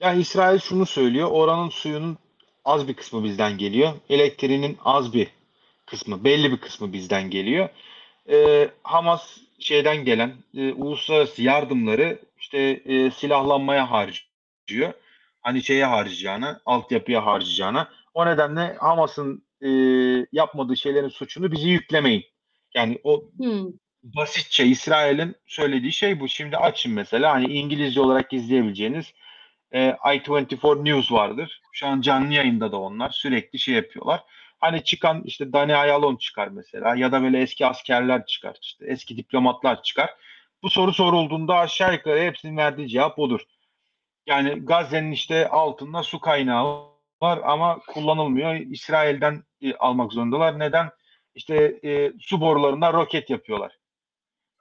Yani İsrail şunu söylüyor. Oranın suyunun az bir kısmı bizden geliyor. Elektriğinin az bir kısmı, belli bir kısmı bizden geliyor. Hamas şeyden gelen uluslararası yardımları işte silahlanmaya harcıyor. Hani şeye harcayacağına, altyapıya harcayacağına. O nedenle Hamas'ın yapmadığı şeylerin suçunu bizi yüklemeyin. Yani o Hmm, basitçe İsrail'in söylediği şey bu. Şimdi açın mesela hani İngilizce olarak izleyebileceğiniz i24 News vardır. Şu an canlı yayında da onlar sürekli şey yapıyorlar. Hani çıkan işte Dani Ayalon çıkar mesela ya da böyle eski askerler çıkar, işte eski diplomatlar çıkar. Bu soru sorulduğunda aşağı yukarı hepsinin verdiği cevap odur. Yani Gazze'nin işte altında su kaynağı var ama kullanılmıyor. İsrail'den almak zorundalar. Neden? İşte su borularından roket yapıyorlar.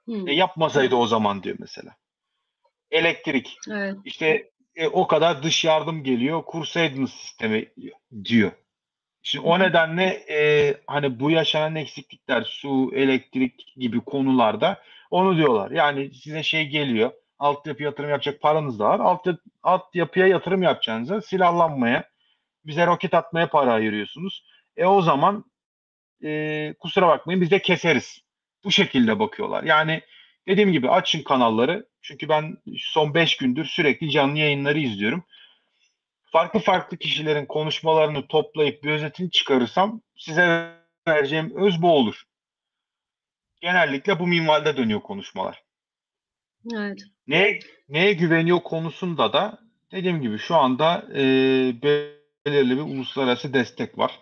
hmm. Yapmasaydı o zaman diyor mesela. Elektrik. Evet. İşte o kadar dış yardım geliyor. Kursaydınız sistemi diyor. Şimdi o nedenle hani bu yaşanan eksiklikler su, elektrik gibi konularda onu diyorlar. Yani size şey geliyor. Altyapı yatırım yapacak paranız da var. Altyapıya yatırım yapacağınıza silahlanmaya, bize roket atmaya para ayırıyorsunuz. O zaman kusura bakmayın biz de keseriz. Bu şekilde bakıyorlar. Yani dediğim gibi açın kanalları. Çünkü ben son 5 gündür sürekli canlı yayınları izliyorum. Farklı farklı kişilerin konuşmalarını toplayıp bir özetini çıkarırsam size vereceğim öz bu olur. Genellikle bu minvalde dönüyor konuşmalar. Evet. Neye güveniyor konusunda da dediğim gibi şu anda belirli bir uluslararası destek var.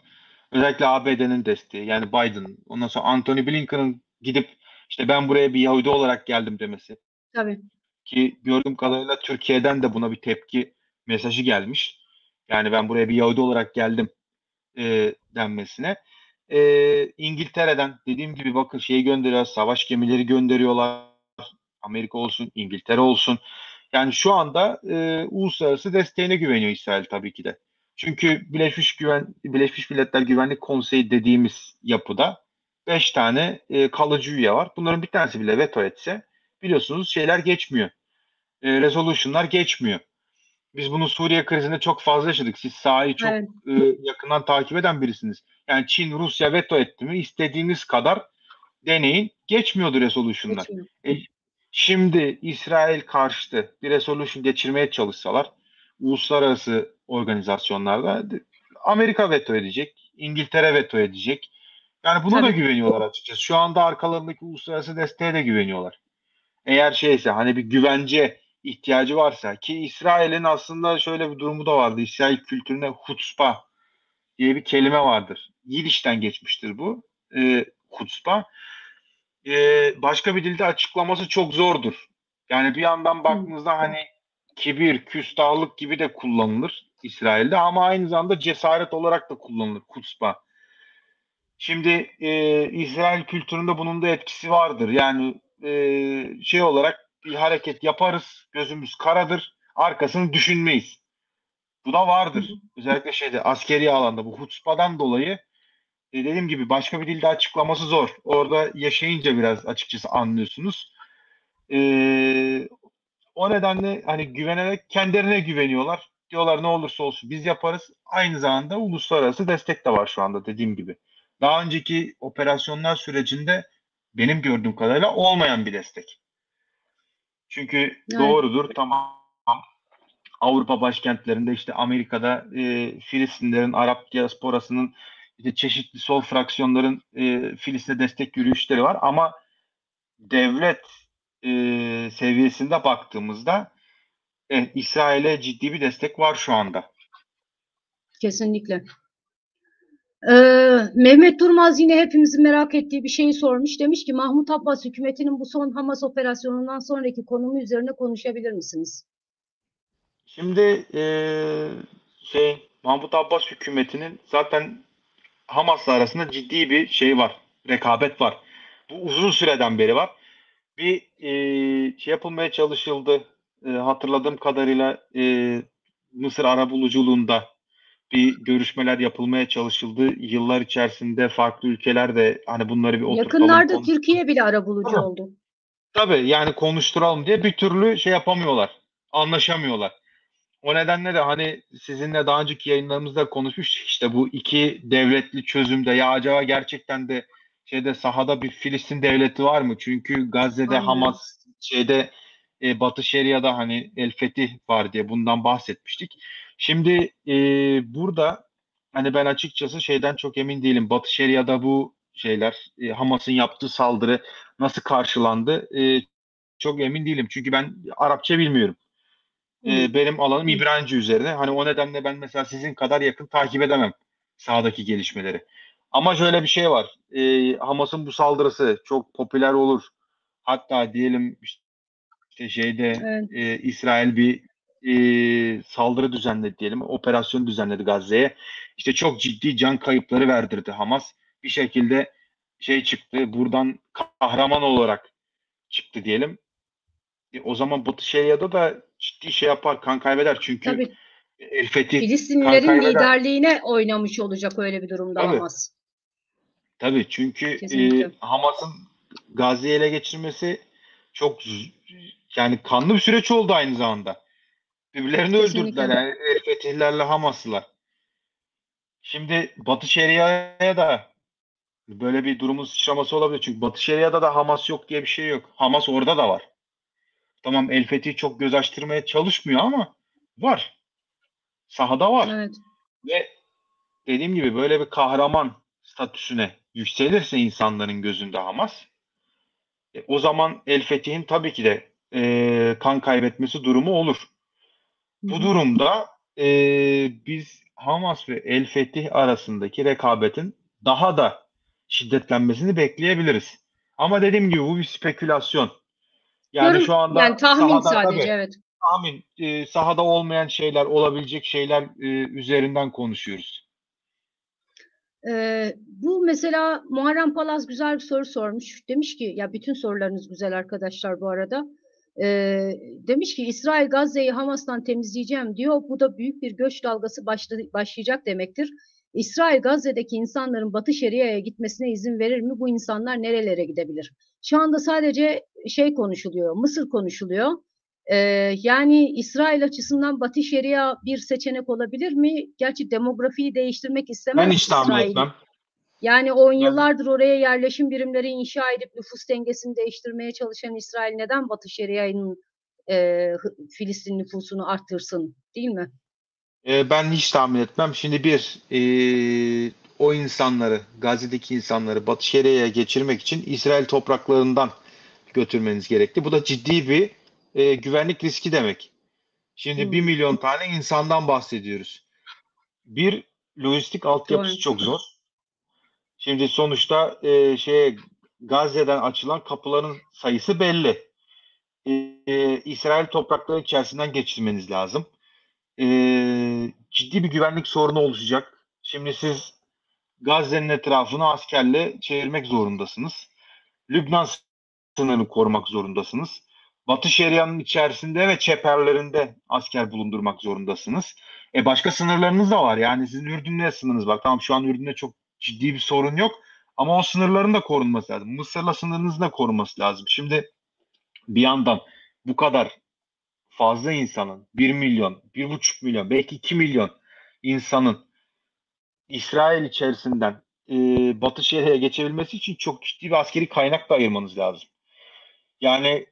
Özellikle ABD'nin desteği yani Biden, ondan sonra Anthony Blinken'ın gidip işte ben buraya bir Yahudi olarak geldim demesi Tabii. ki gördüğüm kadarıyla Türkiye'den de buna bir tepki mesajı gelmiş. Yani ben buraya bir Yahudi olarak geldim denmesine. İngiltere'den dediğim gibi bakın şeyi gönderiyor, savaş gemileri gönderiyorlar. Amerika olsun, İngiltere olsun. Yani şu anda uluslararası desteğine güveniyor İsrail tabii ki de. Çünkü Birleşmiş Milletler Güvenlik Konseyi dediğimiz yapıda 5 tane kalıcı üye var. Bunların bir tanesi bile veto etse biliyorsunuz şeyler geçmiyor. Resolution'lar geçmiyor. Biz bunu Suriye krizinde çok fazla yaşadık. Siz sahayı çok Evet. yakından takip eden birisiniz. Yani Çin, Rusya veto etti mi istediğiniz kadar deneyin geçmiyordu resolution'lar. Geçmiyor. Şimdi İsrail karşıtı bir resolution geçirmeye çalışsalar uluslararası organizasyonlarda Amerika veto edecek, İngiltere veto edecek. Yani buna da Tabii. güveniyorlar açıkçası. Şu anda arkalarındaki uluslararası desteğe de güveniyorlar. Eğer şeyse hani bir güvence ihtiyacı varsa ki İsrail'in aslında şöyle bir durumu da vardı. İsrail kültüründe hutspa diye bir kelime vardır. Yidiş'ten geçmiştir bu. Hutspa. Başka bir dilde açıklaması çok zordur. Yani bir yandan Hı. baktığınızda hani kibir, küstahlık gibi de kullanılır İsrail'de ama aynı zamanda cesaret olarak da kullanılır hutspa. Şimdi İsrail kültüründe bunun da etkisi vardır. Yani şey olarak bir hareket yaparız, gözümüz karadır, arkasını düşünmeyiz. Bu da Hı hı. vardır. Özellikle şeyde askeri alanda bu hutspadan dolayı dediğim gibi başka bir dilde açıklaması zor. Orada yaşayınca biraz açıkçası anlıyorsunuz. E, O nedenle hani güvenerek kendilerine güveniyorlar. Diyorlar ne olursa olsun biz yaparız. Aynı zamanda uluslararası destek de var şu anda dediğim gibi. Daha önceki operasyonlar sürecinde benim gördüğüm kadarıyla olmayan bir destek. Çünkü Evet. doğrudur, tamam. Avrupa başkentlerinde, işte Amerika'da Filistinlerin, Arap diasporasının, işte çeşitli sol fraksiyonların Filistin'e destek yürüyüşleri var ama devlet seviyesinde baktığımızda İsrail'e ciddi bir destek var şu anda. Kesinlikle. Mehmet Durmaz yine hepimizin merak ettiği bir şeyi sormuş. Demiş ki Mahmut Abbas hükümetinin bu son Hamas operasyonundan sonraki konumu üzerine konuşabilir misiniz? Şimdi Mahmut Abbas hükümetinin zaten Hamas'la arasında ciddi bir şey var. Rekabet var. Bu uzun süreden beri var. Bir şey yapılmaya çalışıldı. Hatırladığım kadarıyla Mısır arabuluculuğunda bir görüşmeler yapılmaya çalışıldı. Yıllar içerisinde farklı ülkeler de hani bunları bir oturtalım Yakınlarda konuş. Türkiye bile arabulucu Tabii. oldu. Tabii, yani konuşturalım diye bir türlü şey yapamıyorlar. Anlaşamıyorlar. O nedenle de hani sizinle daha önceki yayınlarımızda konuşmuştuk, işte bu iki devletli çözümde ya acaba gerçekten de sahada bir Filistin devleti var mı? Çünkü Gazze'de Aynen. Hamas, Batı Şeria'da hani El Fetih var diye bundan bahsetmiştik. Şimdi burada hani ben açıkçası şeyden çok emin değilim. Batı Şeria'da bu şeyler, Hamas'ın yaptığı saldırı nasıl karşılandı? Çok emin değilim. Çünkü ben Arapça bilmiyorum. Hı. Benim alanım İbranice üzerine. Hani o nedenle ben mesela sizin kadar yakın takip edemem sahadaki gelişmeleri. Ama şöyle bir şey var. Hamas'ın bu saldırısı çok popüler olur. Hatta diyelim işte Evet. İsrail bir saldırı düzenledi diyelim. Operasyon düzenledi Gazze'ye. İşte çok ciddi can kayıpları verdirdi Hamas. Bir şekilde çıktı. Buradan kahraman olarak çıktı diyelim. O zaman Batı Şeria'da da ciddi şey yapar, kan kaybeder. Çünkü Tabii El Fetih kan Filistinlilerin kaybeder. liderliğine oynamış olacak öyle bir durumda Tabii, Hamas. tabii. Çünkü Kesinlikle. Hamas'ın Gazze'yi ele geçirmesi çok yani kanlı bir süreç oldu aynı zamanda. Birbirlerini öldürdüler Kesinlikle. yani El Fetihlerle Hamaslılar. Şimdi Batı Şeria'ya da böyle bir durumun sıçraması olabilir. Çünkü Batı Şeria'da da Hamas yok diye bir şey yok. Hamas orada da var. Tamam, El Fetih çok göz açtırmaya çalışmıyor ama var. Sahada var. Evet. Ve dediğim gibi böyle bir kahraman statüsüne yükselirse insanların gözünde Hamas, o zaman El Fetih'in tabii ki de kan kaybetmesi durumu olur. Hı Bu hı. durumda biz Hamas ve El Fetih arasındaki rekabetin daha da şiddetlenmesini bekleyebiliriz. Ama dediğim gibi bu bir spekülasyon. Yani şu anda Yani tahmin sahada sadece, tabii evet. sahada olmayan şeyler, olabilecek şeyler üzerinden konuşuyoruz. Bu mesela Muharrem Palaz güzel bir soru sormuş. Demiş ki ya bütün sorularınız güzel arkadaşlar bu arada. Demiş ki İsrail Gazze'yi Hamas'tan temizleyeceğim diyor. Bu da büyük bir göç dalgası başlayacak demektir. İsrail Gazze'deki insanların Batı Şeria'ya gitmesine izin verir mi? Bu insanlar nerelere gidebilir? Şu anda sadece şey konuşuluyor, Mısır konuşuluyor. Yani İsrail açısından Batı Şeria bir seçenek olabilir mi? Gerçi demografiyi değiştirmek Ben istemez hiç tahmin İsrail. etmem. Yani on Ben yıllardır oraya yerleşim birimleri inşa edip nüfus dengesini değiştirmeye çalışan İsrail neden Batı Şeria'nın Filistin nüfusunu arttırsın, değil mi? Ben hiç tahmin etmem. Şimdi o insanları, Gazze'deki insanları Batı Şeria'ya geçirmek için İsrail topraklarından götürmeniz gerekli. Bu da ciddi bir güvenlik riski demek. Şimdi bir Hmm, milyon tane insandan bahsediyoruz. Bir, lojistik doğru. altyapısı çok zor. Şimdi sonuçta Gazze'den açılan kapıların sayısı belli. İsrail toprakları içerisinden geçirmeniz lazım. Ciddi bir güvenlik sorunu oluşacak. Şimdi siz Gazze'nin etrafını askerle çevirmek zorundasınız. Lübnan sınırını korumak zorundasınız. Batı Şeria'nın içerisinde ve çeperlerinde asker bulundurmak zorundasınız. Başka sınırlarınız da var. Yani sizin Ürdün'le sınırınız var. Tamam, şu an Ürdün'de çok ciddi bir sorun yok. Ama o sınırların da korunması lazım. Mısır'la sınırınızın da korunması lazım. Şimdi bir yandan bu kadar fazla insanın, 1 milyon, 1,5 milyon, belki 2 milyon insanın İsrail içerisinden Batı Şeria'ya geçebilmesi için çok ciddi bir askeri kaynak da ayırmanız lazım. Yani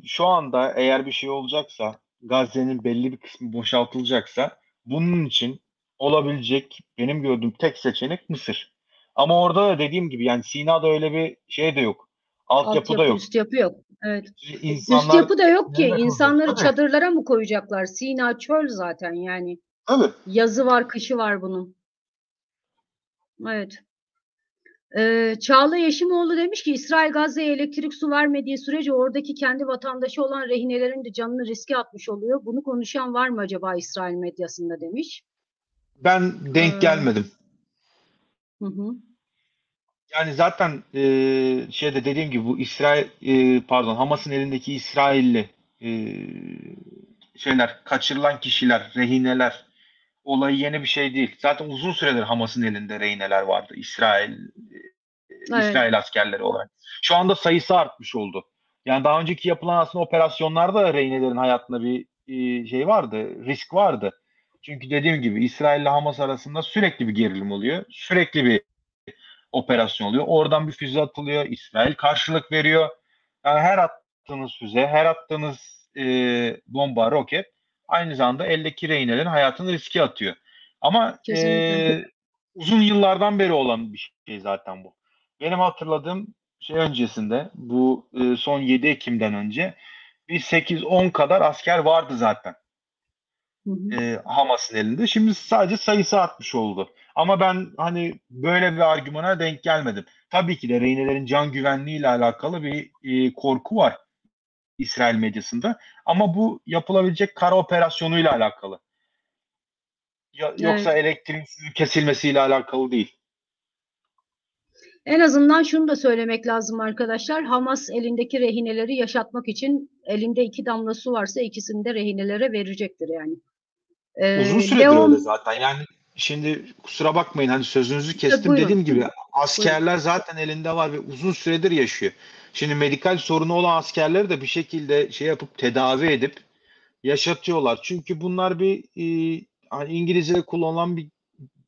şu anda eğer bir şey olacaksa, Gazze'nin belli bir kısmı boşaltılacaksa, bunun için olabilecek benim gördüğüm tek seçenek Mısır. Ama orada da dediğim gibi yani Sina'da öyle bir şey de yok. Altyapı da Altyapı, yok. üst yapı yok. Evet. Üst İnsanlar yapı da yok ki. nerede kalacak? İnsanları Tabii. çadırlara mı koyacaklar? Sina çöl zaten yani. Tabii. Yazı var, kışı var bunun. Evet. Çağla Yeşimoğlu demiş ki İsrail Gazze'ye elektrik su vermediği sürece oradaki kendi vatandaşı olan rehinelerin de canını riske atmış oluyor. Bunu konuşan var mı acaba İsrail medyasında demiş. Ben denk Hı gelmedim. hı. Yani zaten şeyde dediğim gibi bu İsrail pardon Hamas'ın elindeki İsrailli e, şeyler kaçırılan kişiler, rehineler olayı yeni bir şey değil. Zaten uzun süredir Hamas'ın elinde rehineler vardı. Evet, İsrail askerleri olarak. Şu anda sayısı artmış oldu. Yani daha önceki yapılan aslında operasyonlarda rehinelerin hayatında bir şey vardı, risk vardı. Çünkü dediğim gibi İsrail ile Hamas arasında sürekli bir gerilim oluyor. Sürekli bir operasyon oluyor. Oradan bir füze atılıyor. İsrail karşılık veriyor. Yani her attığınız füze, her attığınız bomba, roket aynı zamanda eldeki rehinelerin hayatını riske atıyor. Ama kesinlikle. uzun yıllardan beri olan bir şey zaten bu. Benim hatırladığım şey öncesinde bu son 7 Ekim'den önce bir 8-10 kadar asker vardı zaten. Hı hı. Hamas'ın elinde. Şimdi sadece sayısı artmış oldu. Ama ben hani böyle bir argümana denk gelmedim. Tabii ki de rehinelerin can güvenliği ile alakalı bir korku var İsrail medyasında. Ama bu yapılabilecek kara operasyonuyla alakalı. Yoksa Evet. elektriğin suyun kesilmesiyle alakalı değil. En azından şunu da söylemek lazım arkadaşlar. Hamas elindeki rehineleri yaşatmak için elinde 2 damla su varsa ikisini de rehinelere verecektir yani. Uzun süredir öyle Leon, zaten. Yani şimdi kusura bakmayın hani sözünüzü kestim. buyurun, Dediğim gibi buyurun. askerler zaten elinde var ve uzun süredir yaşıyor. Şimdi medikal sorunu olan askerleri de bir şekilde şey yapıp tedavi edip yaşatıyorlar. Çünkü bunlar bir hani İngilizce'de kullanılan bir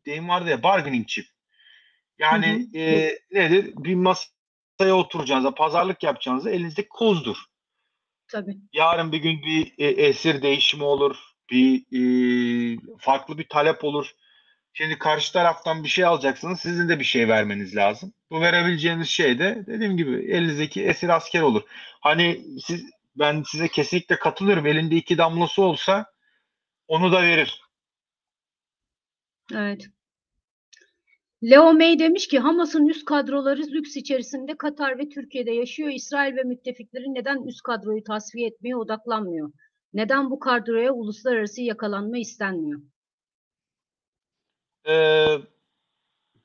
deyim vardı ya bargaining chip. Hı hı, Yani nedir? Bir masaya oturacağınızda, pazarlık yapacağınızda elinizdeki kozdur. tabii. Yarın bir gün bir esir değişimi olur. Bir farklı bir talep olur. Şimdi karşı taraftan bir şey alacaksınız. Sizin de bir şey vermeniz lazım. Bu verebileceğiniz şey de dediğim gibi elinizdeki esir asker olur. Hani ben size kesinlikle katılıyorum. Elinde 2 damlası olsa onu da verir. Evet. Leo May demiş ki Hamas'ın üst kadroları lüks içerisinde Katar ve Türkiye'de yaşıyor. İsrail ve müttefikleri neden üst kadroyu tasfiye etmeye odaklanmıyor? Neden bu kadroya uluslararası yakalanma istenmiyor? Ee,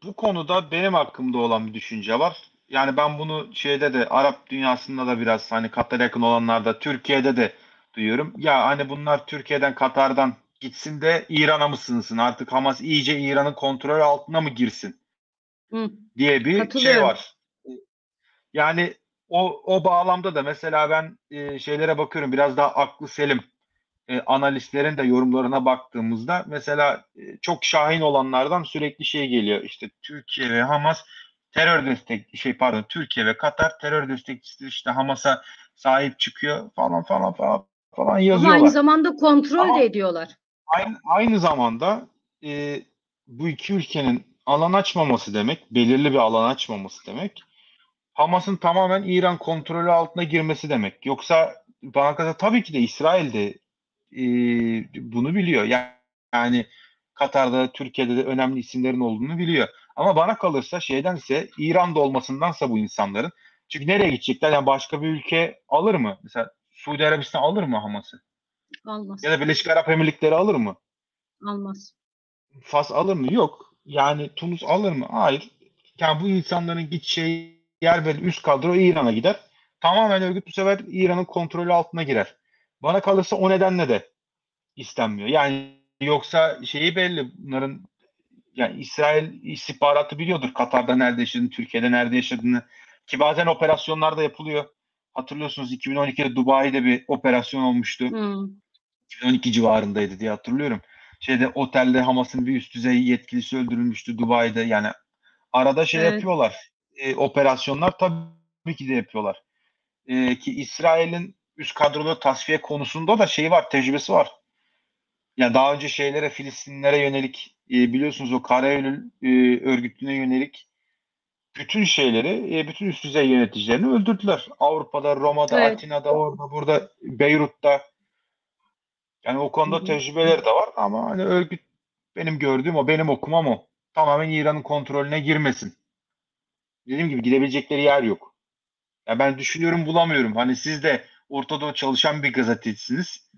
Bu konuda benim hakkımda olan bir düşünce var. Yani ben bunu şeyde de Arap dünyasında da biraz hani Katar'a yakın olanlarda Türkiye'de de duyuyorum. Ya hani bunlar Türkiye'den Katar'dan gitsin de İran'a mı sığınsın? Artık Hamas iyice İran'ın kontrolü altına mı girsin Hı, diye bir şey katılıyorum. var. Yani o bağlamda da mesela ben şeylere bakıyorum biraz daha aklı selim analistlerin de yorumlarına baktığımızda mesela çok şahin olanlardan sürekli şey geliyor. İşte Türkiye ve Hamas terör destek şey pardon Türkiye ve Katar terör destekçisi işte Hamas'a sahip çıkıyor falan falan falan falan Ama aynı yazıyorlar. zamanda kontrol de Ama ediyorlar. aynı zamanda e, bu iki ülkenin alan açmaması demek, belirli bir alan açmaması demek, Hamas'ın tamamen İran kontrolü altına girmesi demek. Yoksa bana kalırsa tabii ki de İsrail de bunu biliyor. Yani Katar'da, Türkiye'de de önemli isimlerin olduğunu biliyor. Ama bana kalırsa şeydense İran'da olmasındansa bu insanların. Çünkü nereye gidecekler? Yani başka bir ülke alır mı? Mesela Suudi Arabistan alır mı Hamas'ı? Ya Almaz. da Birleşik Arap Emirlikleri alır mı? Almaz. Fas alır mı? Yok. Yani Tunus alır mı? Hayır. Yani bu insanların gideceği yer belli. Üst kadro İran'a gider. Tamamen örgüt bu sefer İran'ın kontrolü altına girer. Bana kalırsa o nedenle de istenmiyor. Yani yoksa şeyi belli bunların yani İsrail istihbaratı biliyordur Katar'da nerede yaşadığını, Türkiye'de nerede yaşadığını ki bazen operasyonlar da yapılıyor. Hatırlıyorsunuz 2012'de Dubai'de bir operasyon olmuştu. Hı, 2012 civarındaydı diye hatırlıyorum. Şeyde otelde Hamas'ın bir üst düzey yetkilisi öldürülmüştü Dubai'de. Yani arada şey evet. yapıyorlar. Operasyonlar tabii ki de yapıyorlar. ki İsrail'in üst kadrolu tasfiye konusunda da şey var, tecrübesi var. Yani daha önce Filistinlere yönelik biliyorsunuz o Kara Eylül örgütüne yönelik bütün bütün üst düzey yöneticilerini öldürdüler. Avrupa'da, Roma'da, Evet. Atina'da, orada, burada, Beyrut'ta. Yani o Hı konuda hı. tecrübeleri de var ama hani örgüt benim gördüğüm o, benim okumam o. Tamamen İran'ın kontrolüne girmesin. Dediğim gibi gidebilecekleri yer yok. Ya ben düşünüyorum, bulamıyorum. Hani siz de Orta Doğu çalışan bir gazetecisiniz.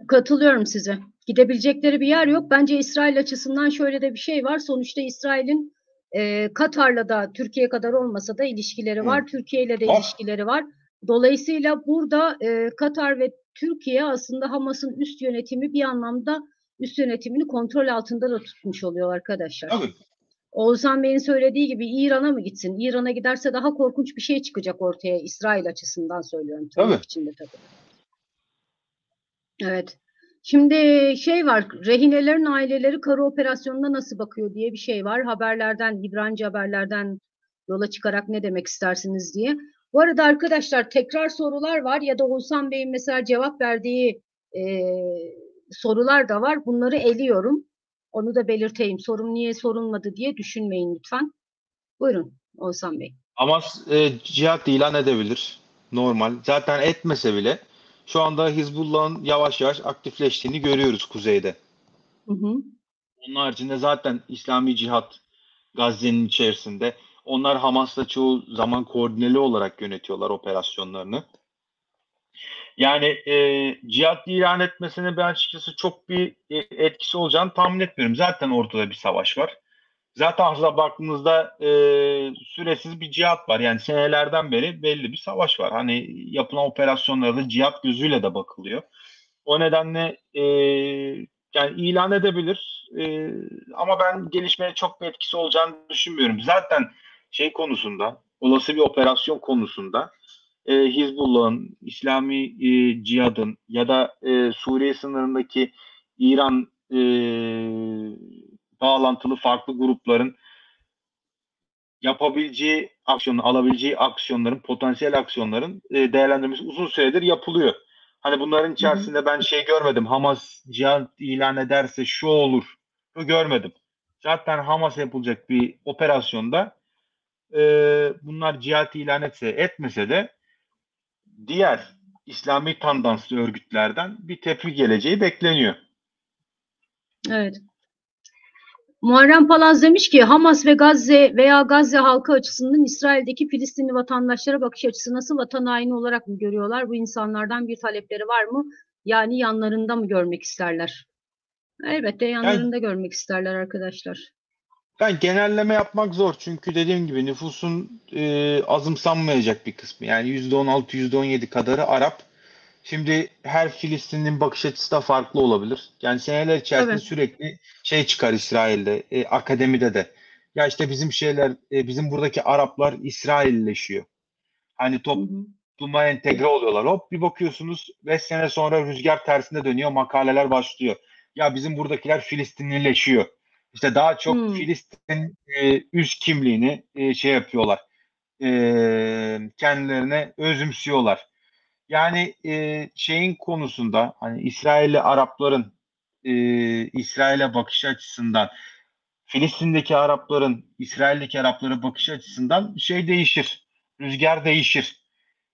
Katılıyorum size. Gidebilecekleri bir yer yok. Bence İsrail açısından şöyle de bir şey var. Sonuçta İsrail'in Katar'la da Türkiye kadar olmasa da ilişkileri Hı. var. Türkiye ile de Var. ilişkileri var. Dolayısıyla burada Katar ve Türkiye aslında Hamas'ın üst yönetimi bir anlamda üst yönetimini kontrol altında da tutmuş oluyor arkadaşlar. Tabii. Oğuzhan Bey'in söylediği gibi İran'a mı gitsin? İran'a giderse daha korkunç bir şey çıkacak ortaya. İsrail açısından söylüyorum Tabii. tırnak içinde tabii. Evet. Şimdi şey var, rehinelerin aileleri kara operasyonuna nasıl bakıyor diye bir şey var. Haberlerden, İbranice haberlerden yola çıkarak ne demek istersiniz diye. Bu arada arkadaşlar tekrar sorular var ya da Oğuzhan Bey'in mesela cevap verdiği e, sorular da var. Bunları eliyorum. Onu da belirteyim. Sorum niye sorulmadı diye düşünmeyin lütfen. Buyurun Oğuzhan Bey. Hamas cihat ilan edebilir. Normal. Zaten etmese bile şu anda Hizbullah'ın yavaş yavaş aktifleştiğini görüyoruz kuzeyde. Hı hı. Onun haricinde zaten İslami Cihat Gazze'nin içerisinde. Onlar Hamas'la çoğu zaman koordineli olarak yönetiyorlar operasyonlarını. Yani cihat ilan etmesine ben açıkçası çok bir etkisi olacağını tahmin etmiyorum. Zaten ortada bir savaş var. Zaten aslında baktığımızda süresiz bir cihat var. Yani senelerden beri belli bir savaş var. Hani yapılan operasyonlara da cihat gözüyle de bakılıyor. O nedenle yani ilan edebilir. Ama ben gelişmeye çok bir etkisi olacağını düşünmüyorum. Zaten şey konusunda, olası bir operasyon konusunda Hizbullah'ın, İslami Cihad'ın ya da Suriye sınırındaki İran bağlantılı farklı grupların yapabileceği alabileceği aksiyonların, potansiyel aksiyonların değerlendirmesi uzun süredir yapılıyor. Hani bunların Hı hı. içerisinde ben şey görmedim. Hamas cihat ilan ederse şu olur. Bu görmedim. Zaten Hamas yapılacak bir operasyonda bunlar cihat ilan etse etmese de diğer İslami tandanslı örgütlerden bir tepki geleceği bekleniyor. Evet. Muharrem Palaz demiş ki Hamas ve Gazze veya Gazze halkı açısından İsrail'deki Filistinli vatandaşlara bakış açısı nasıl, vatan haini olarak mı görüyorlar? Bu insanlardan bir talepleri var mı? Yani yanlarında mı görmek isterler? Elbette Yani yanlarında görmek isterler arkadaşlar. ben genelleme yapmak zor çünkü dediğim gibi nüfusun azımsanmayacak bir kısmı. Yani %16, %17 kadarı Arap. Şimdi her Filistin'in bakış açısı da farklı olabilir. Yani seneler içerisinde Tabii. sürekli şey çıkar İsrail'de, akademide de. Ya işte bizim buradaki Araplar İsrailleşiyor. Hani Hı hı. topluma entegre oluyorlar. Hop bir bakıyorsunuz 5 sene sonra rüzgar tersine dönüyor, makaleler başlıyor. Ya bizim buradakiler Filistinlileşiyor. İşte daha çok Hmm, Filistin üst kimliğini şey yapıyorlar. Kendilerine özümsüyorlar. Yani şeyin konusunda hani İsrailli Arapların İsrail'e bakış açısından Filistin'deki Arapların İsrail'deki Araplara bakış açısından şey değişir. Rüzgar değişir.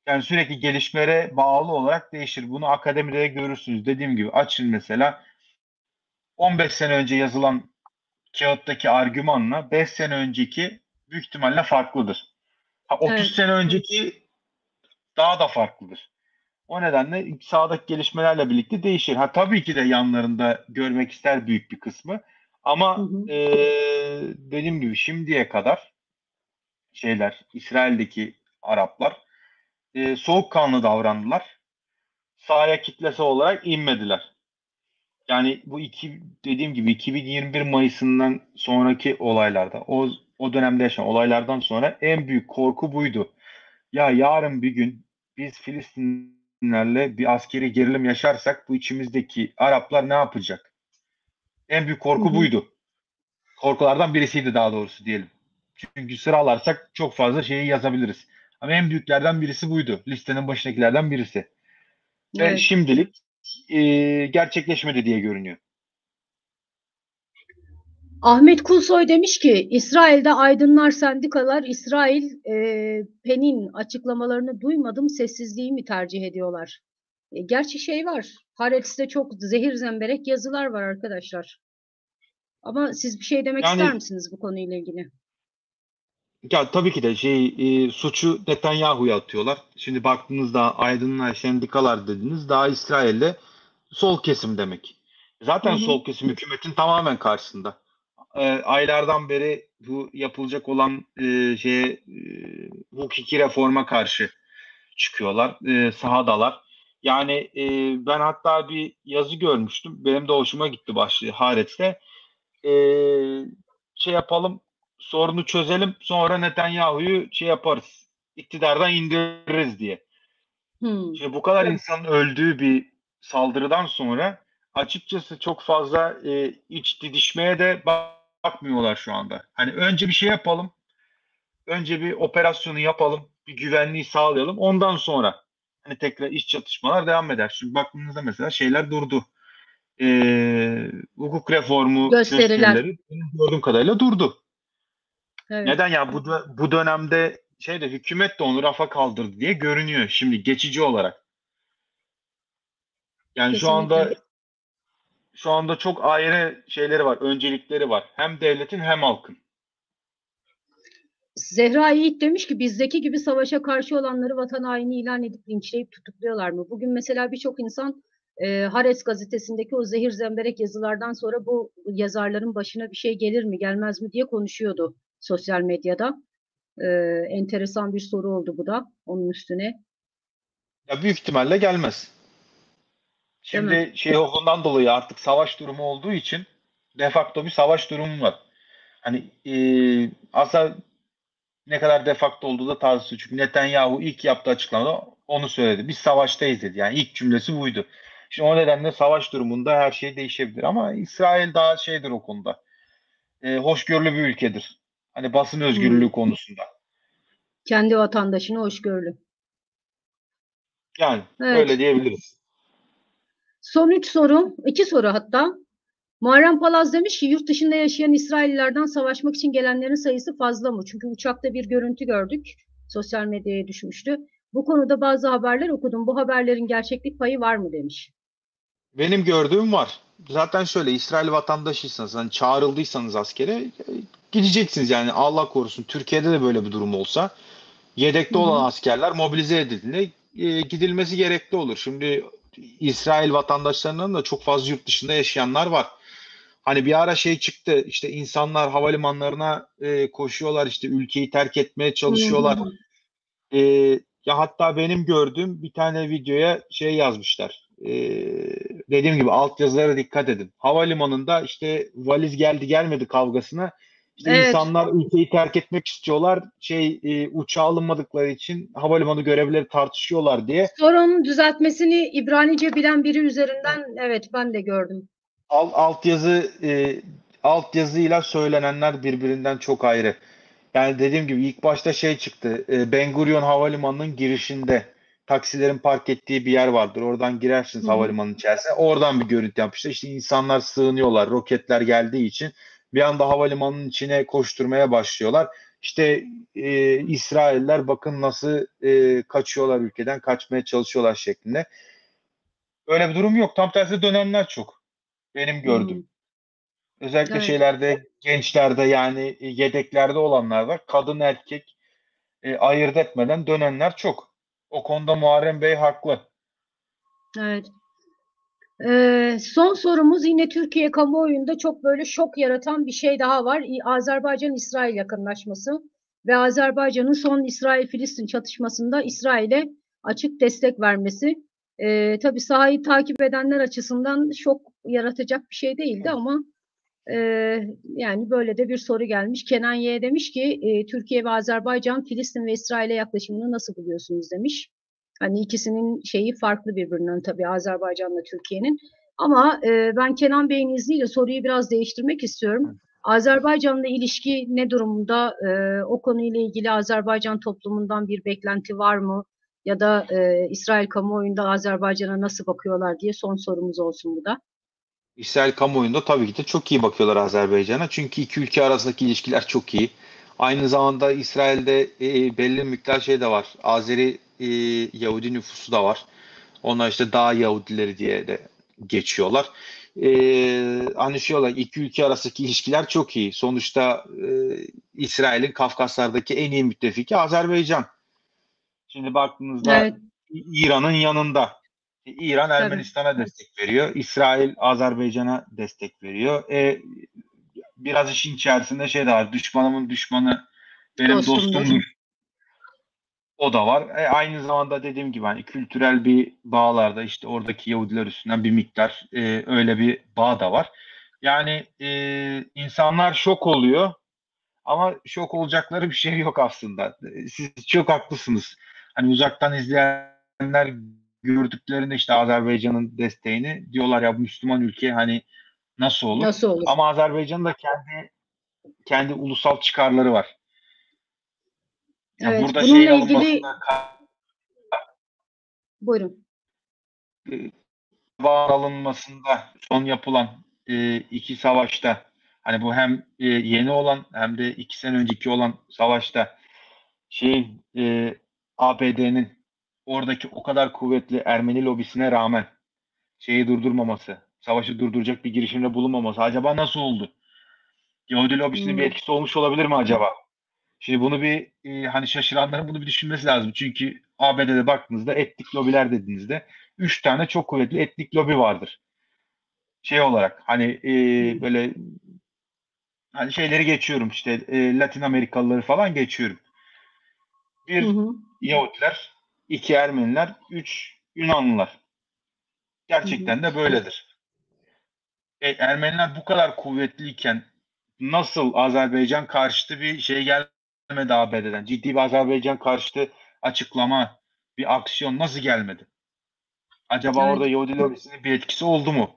Yani sürekli gelişmelere bağlı olarak değişir. Bunu akademide de görürsünüz. Dediğim gibi açın mesela 15 sene önce yazılan kağıttaki argümanla 5 sene önceki büyük ihtimalle farklıdır. 30 evet. sene önceki daha da farklıdır. O nedenle sahadaki gelişmelerle birlikte değişir. Tabii ki de yanlarında görmek ister büyük bir kısmı. Hı Ama hı. dediğim gibi şimdiye kadar İsrail'deki Araplar soğukkanlı davrandılar. Sahaya kitlesel olarak inmediler. Yani dediğim gibi 2021 Mayıs'ından sonraki olaylarda, o dönemde yaşanan olaylardan sonra en büyük korku buydu. Ya yarın bir gün biz Filistinlerle bir askeri gerilim yaşarsak bu içimizdeki Araplar ne yapacak? En büyük Hı korku hı. buydu. Korkulardan birisiydi daha doğrusu diyelim. Çünkü sıralarsak çok fazla şeyi yazabiliriz. Ama en büyüklerden birisi buydu. Listenin başındakilerden birisi. Ve Evet. şimdilik gerçekleşmedi diye görünüyor. Ahmet Kulsoy demiş ki İsrail'de aydınlar sendikalar İsrail PEN'in açıklamalarını duymadım sessizliği mi tercih ediyorlar? Gerçi şey var. Haaretz'te çok zehir zemberek yazılar var arkadaşlar. Ama siz bir şey demek ister Yani misiniz bu konuyla ilgili? ya tabii ki de suçu Netanyahu'ya atıyorlar. Şimdi baktığınızda aydınlar, sendikalar dediniz daha İsrail'de sol kesim demek. Hı Zaten hı. sol kesim hükümetin tamamen karşısında. Aylardan beri bu yapılacak olan hukuki reforma karşı çıkıyorlar. Sahadalar. Yani ben hatta bir yazı görmüştüm. Benim de hoşuma gitti başlığı Haaretz'te. E, şey yapalım, sorunu çözelim, sonra Netanyahu'yu şey yaparız, iktidardan indiririz diye. Hmm, Şimdi bu kadar insanın öldüğü bir saldırıdan sonra açıkçası çok fazla iç didişmeye de bakmıyorlar şu anda. Hani önce bir şey yapalım, önce bir operasyonu yapalım, bir güvenliği sağlayalım. Ondan sonra hani tekrar iç çatışmalar devam eder. Şimdi baktığınızda mesela şeyler durdu. Hukuk reformu gösteriler. gösterileri benim gördüğüm kadarıyla durdu. Evet, Neden ya bu dönemde şeyde hükümet de onu rafa kaldırdı diye görünüyor şimdi geçici olarak. Yani kesinlikle. şu anda çok ayrı şeyleri var, öncelikleri var. Hem devletin hem halkın. Zehra Yiğit demiş ki bizdeki gibi savaşa karşı olanları vatan haini ilan edip linçleyip tutukluyorlar mı? Bugün mesela birçok insan Haaretz gazetesindeki o zehir zemberek yazılardan sonra bu yazarların başına bir şey gelir mi gelmez mi diye konuşuyordu sosyal medyada. E, Enteresan bir soru oldu bu da onun üstüne, Ya büyük ihtimalle gelmez. değil mi? Şimdi şey olduğundan dolayı artık savaş durumu olduğu için de facto bir savaş durumu var. Hani aslında ne kadar de facto olduğu da tartışılıyor. Çünkü Netanyahu ilk yaptığı açıklamada onu söyledi. Biz savaştayız dedi. Yani ilk cümlesi buydu. Şimdi o nedenle savaş durumunda her şey değişebilir. Ama İsrail daha şeydir o konuda. Hoşgörülü bir ülkedir. Hani basın Hmm. özgürlüğü konusunda. Kendi vatandaşına hoşgörülü. Yani öyle Evet. diyebiliriz. Son üç soru, iki soru hatta. Muharrem Palaz demiş ki yurt dışında yaşayan İsraillilerden savaşmak için gelenlerin sayısı fazla mı? Çünkü uçakta bir görüntü gördük. Sosyal medyaya düşmüştü. Bu konuda bazı haberler okudum. Bu haberlerin gerçeklik payı var mı demiş. Benim gördüğüm var. Zaten şöyle İsrail vatandaşıysanız hani çağrıldıysanız askere gideceksiniz yani Allah korusun. Türkiye'de de böyle bir durum olsa Hı yedekte hı. olan askerler mobilize edildiğinde gidilmesi gerekli olur. Şimdi İsrail vatandaşlarının da çok fazla yurt dışında yaşayanlar var. Hani bir ara şey çıktı işte insanlar havalimanlarına koşuyorlar işte ülkeyi terk etmeye Hı çalışıyorlar. hı. E, ya hatta benim gördüğüm bir tane videoya şey yazmışlar. Dediğim gibi altyazılara dikkat edin. Havalimanında işte valiz geldi gelmedi kavgasına işte Evet. insanlar ülkeyi terk etmek istiyorlar. Uçağa alınmadıkları için havalimanı görevlileri tartışıyorlar diye. Sorunun düzeltmesini İbranice bilen biri üzerinden evet ben de gördüm. Altyazı altyazıyla söylenenler birbirinden çok ayrı. Yani dediğim gibi ilk başta şey çıktı. Ben Gurion Havalimanı'nın girişinde taksilerin park ettiği bir yer vardır. Oradan Hı girersiniz hı. havalimanının içerisine. Oradan bir görüntü yapmışlar. İşte insanlar sığınıyorlar. Roketler geldiği için bir anda havalimanının içine koşturmaya başlıyorlar. İşte İsrailler bakın nasıl kaçıyorlar ülkeden, kaçmaya çalışıyorlar şeklinde. Öyle bir durum yok. Tam tersi dönenler çok. Benim gördüm. Hı. Özellikle Evet. şeylerde, gençlerde yani yedeklerde olanlar var. Kadın erkek ayırt etmeden dönenler çok. O konuda Muharrem Bey haklı. Evet. Son sorumuz yine Türkiye kamuoyunda çok böyle şok yaratan bir şey daha var. Azerbaycan-İsrail yakınlaşması ve Azerbaycan'ın son İsrail-Filistin çatışmasında İsrail'e açık destek vermesi. Tabii sahayı takip edenler açısından şok yaratacak bir şey değildi ama e, yani böyle de bir soru gelmiş. Kenan Y demiş ki Türkiye ve Azerbaycan Filistin ve İsrail'e yaklaşımını nasıl buluyorsunuz demiş. Hani ikisinin şeyi farklı birbirinden tabii Azerbaycan'la Türkiye'nin. Ama ben Kenan Bey'in izniyle soruyu biraz değiştirmek istiyorum. Azerbaycan'la ilişki ne durumda? O konuyla ilgili Azerbaycan toplumundan bir beklenti var mı? Ya da İsrail kamuoyunda Azerbaycan'a nasıl bakıyorlar diye son sorumuz olsun bu da. İsrail kamuoyunda tabii ki de çok iyi bakıyorlar Azerbaycan'a. Çünkü iki ülke arasındaki ilişkiler çok iyi. Aynı zamanda İsrail'de belli bir miktar şey de var. Azeri Yahudi nüfusu da var. Onlar işte Dağ Yahudileri diye de geçiyorlar. Hani şey olarak iki ülke arasındaki ilişkiler çok iyi. Sonuçta İsrail'in Kafkaslardaki en iyi müttefiki Azerbaycan. Şimdi baktığınızda Evet, İran'ın yanında. İran tabii. Ermenistan'a destek veriyor. İsrail Azerbaycan'a destek veriyor. Biraz işin içerisinde şey de var. Düşmanımın düşmanı benim Dostumdur. dostumdur. O da var. Aynı zamanda dediğim gibi hani kültürel bir bağlarda işte oradaki Yahudiler üstünden bir miktar öyle bir bağ da var. Yani insanlar şok oluyor ama şok olacakları bir şey yok aslında. Siz çok haklısınız. Hani uzaktan izleyenler gördüklerinde işte Azerbaycan'ın desteğini diyorlar ya bu Müslüman ülke hani nasıl olur? Nasıl olur? Ama Azerbaycan'ın da kendi ulusal çıkarları var. Ya Evet, burada şeyin bununla ilgili alınmasında buyurun. bağın alınmasında son yapılan iki savaşta hani bu hem yeni olan hem de 2 sene önceki olan savaşta şeyin ABD'nin oradaki o kadar kuvvetli Ermeni lobisine rağmen şeyi durdurmaması, savaşı durduracak bir girişimde bulunmaması acaba nasıl oldu? Yahudi lobisinin bir Hmm, etkisi olmuş olabilir mi acaba? Şimdi bunu bir hani şaşıranların bunu bir düşünmesi lazım. Çünkü ABD'de baktığınızda etnik lobiler dediğinizde 3 tane çok kuvvetli etnik lobi vardır. Şey olarak hani hmm. böyle hani şeyleri geçiyorum işte Latin Amerikalıları falan geçiyorum. Hı Bir hı, Yahudiler, iki Ermeniler, üç Yunanlılar. hı hı. Gerçekten de böyledir. Ermeniler bu kadar kuvvetliyken nasıl Azerbaycan karşıtı bir şey gelmedi ABD'den? Ciddi bir Azerbaycan karşıtı açıklama, bir aksiyon nasıl gelmedi? Acaba orada Evet. Yahudi lobisinin bir etkisi oldu mu?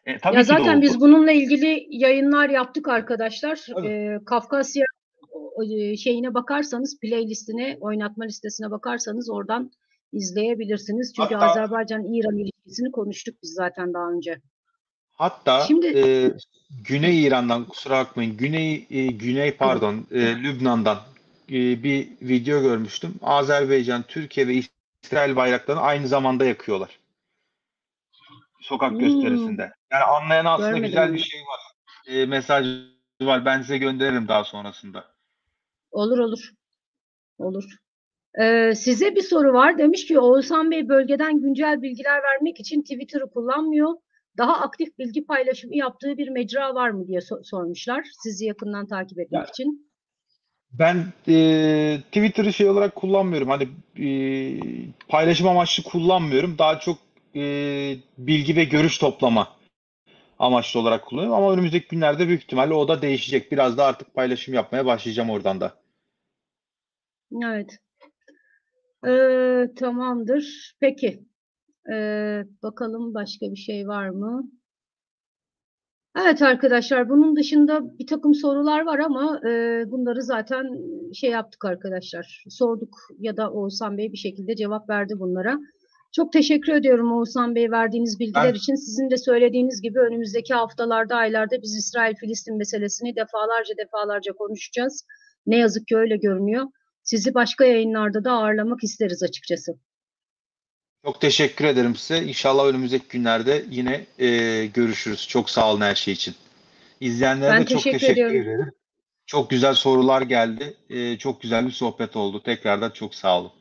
Ya Tabii ki de zaten biz oldu. bununla ilgili yayınlar yaptık arkadaşlar. Tabii. Kafkasya şeyine bakarsanız, playlistine, oynatma listesine bakarsanız oradan izleyebilirsiniz. Çünkü Hatta Azerbaycan-İran ilişkisini konuştuk biz zaten daha önce. Hatta Şimdi hı, Güney İran'dan kusura bakmayın. Güney buyurun. pardon Lübnan'dan bir video görmüştüm. Azerbaycan, Türkiye ve İsrail bayraklarını aynı zamanda yakıyorlar. Sokak Hmm, gösterisinde. Yani anlayan aslında görmedim güzel bir onu. şey var. Mesaj var. Ben size gönderirim daha sonrasında. Olur olur. Olur. Size bir soru var. Demiş ki Oğuzhan Bey bölgeden güncel bilgiler vermek için Twitter'ı kullanmıyor. Daha aktif bilgi paylaşımı yaptığı bir mecra var mı diye sormuşlar. Sizi yakından takip etmek Ya için. ben Twitter'ı şey olarak kullanmıyorum. Hani paylaşım amaçlı kullanmıyorum. Daha çok e, bilgi ve görüş toplama amaçlı olarak kullanıyorum. Ama önümüzdeki günlerde büyük ihtimalle o da değişecek. Biraz da artık paylaşım yapmaya başlayacağım oradan da. Evet. Tamamdır. Peki. Bakalım başka bir şey var mı? Evet arkadaşlar, bunun dışında bir takım sorular var ama bunları zaten şey yaptık arkadaşlar. Sorduk ya da Oğuzhan Bey bir şekilde cevap verdi bunlara. Çok teşekkür ediyorum Oğuzhan Bey verdiğiniz bilgiler Ben için. Sizin de söylediğiniz gibi önümüzdeki haftalarda, aylarda biz İsrail-Filistin meselesini defalarca konuşacağız. Ne yazık ki öyle görünüyor. Sizi başka yayınlarda da ağırlamak isteriz açıkçası. çok teşekkür ederim size. İnşallah önümüzdeki günlerde yine görüşürüz. Çok sağ olun her şey için. İzleyenlere Ben de çok teşekkür teşekkür ediyorum. ederim. Çok güzel sorular geldi. Çok güzel bir sohbet oldu. Tekrardan çok sağ olun.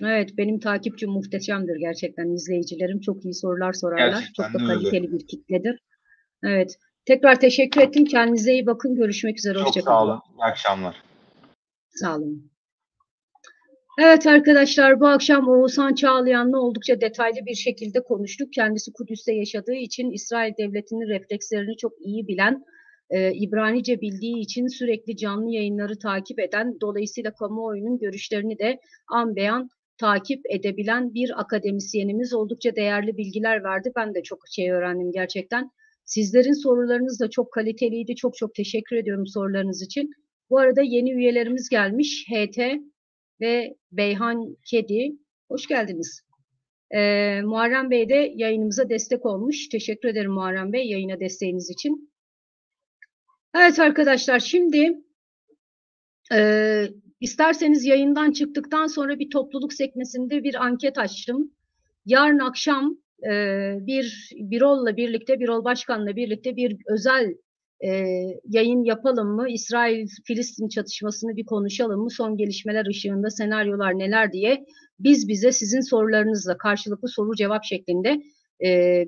Evet, benim takipçim muhteşemdir gerçekten. İzleyicilerim çok iyi sorular sorarlar. Çok Gerçekten da de öyle. kaliteli bir kitledir. Evet. Tekrar teşekkür ettim. Kendinize iyi bakın. Görüşmek üzere. Çok Hoşça sağ kalın. olun. İyi akşamlar. Sağ olun. Evet arkadaşlar, bu akşam Oğuzhan Çağlayan'la oldukça detaylı bir şekilde konuştuk. Kendisi Kudüs'te yaşadığı için İsrail devletinin reflekslerini çok iyi bilen, İbranice bildiği için sürekli canlı yayınları takip eden, dolayısıyla kamuoyunun görüşlerini de an beyan takip edebilen bir akademisyenimiz. Oldukça değerli bilgiler verdi. Ben de çok şey öğrendim gerçekten. Sizlerin sorularınız da çok kaliteliydi. Çok çok teşekkür ediyorum sorularınız için. Bu arada yeni üyelerimiz gelmiş. HT ve Beyhan Kedi. Hoş geldiniz. Muharrem Bey de yayınımıza destek olmuş. Teşekkür ederim Muharrem Bey yayına desteğiniz için. Evet arkadaşlar, şimdi isterseniz yayından çıktıktan sonra bir topluluk sekmesinde bir anket açtım. Yarın akşam Birol'la birlikte, Birol Başkan'la birlikte bir özel yayın yapalım mı? İsrail-Filistin çatışmasını bir konuşalım mı? Son gelişmeler ışığında senaryolar neler diye biz bize sizin sorularınızla karşılıklı soru cevap şeklinde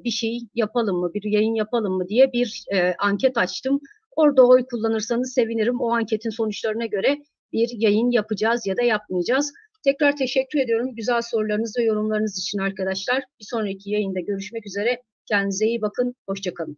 bir şey yapalım mı? Bir yayın yapalım mı diye bir anket açtım. Orada oy kullanırsanız sevinirim. O anketin sonuçlarına göre bir yayın yapacağız ya da yapmayacağız. Tekrar teşekkür ediyorum güzel sorularınız ve yorumlarınız için arkadaşlar. Bir sonraki yayında görüşmek üzere. Kendinize iyi bakın. Hoşça kalın.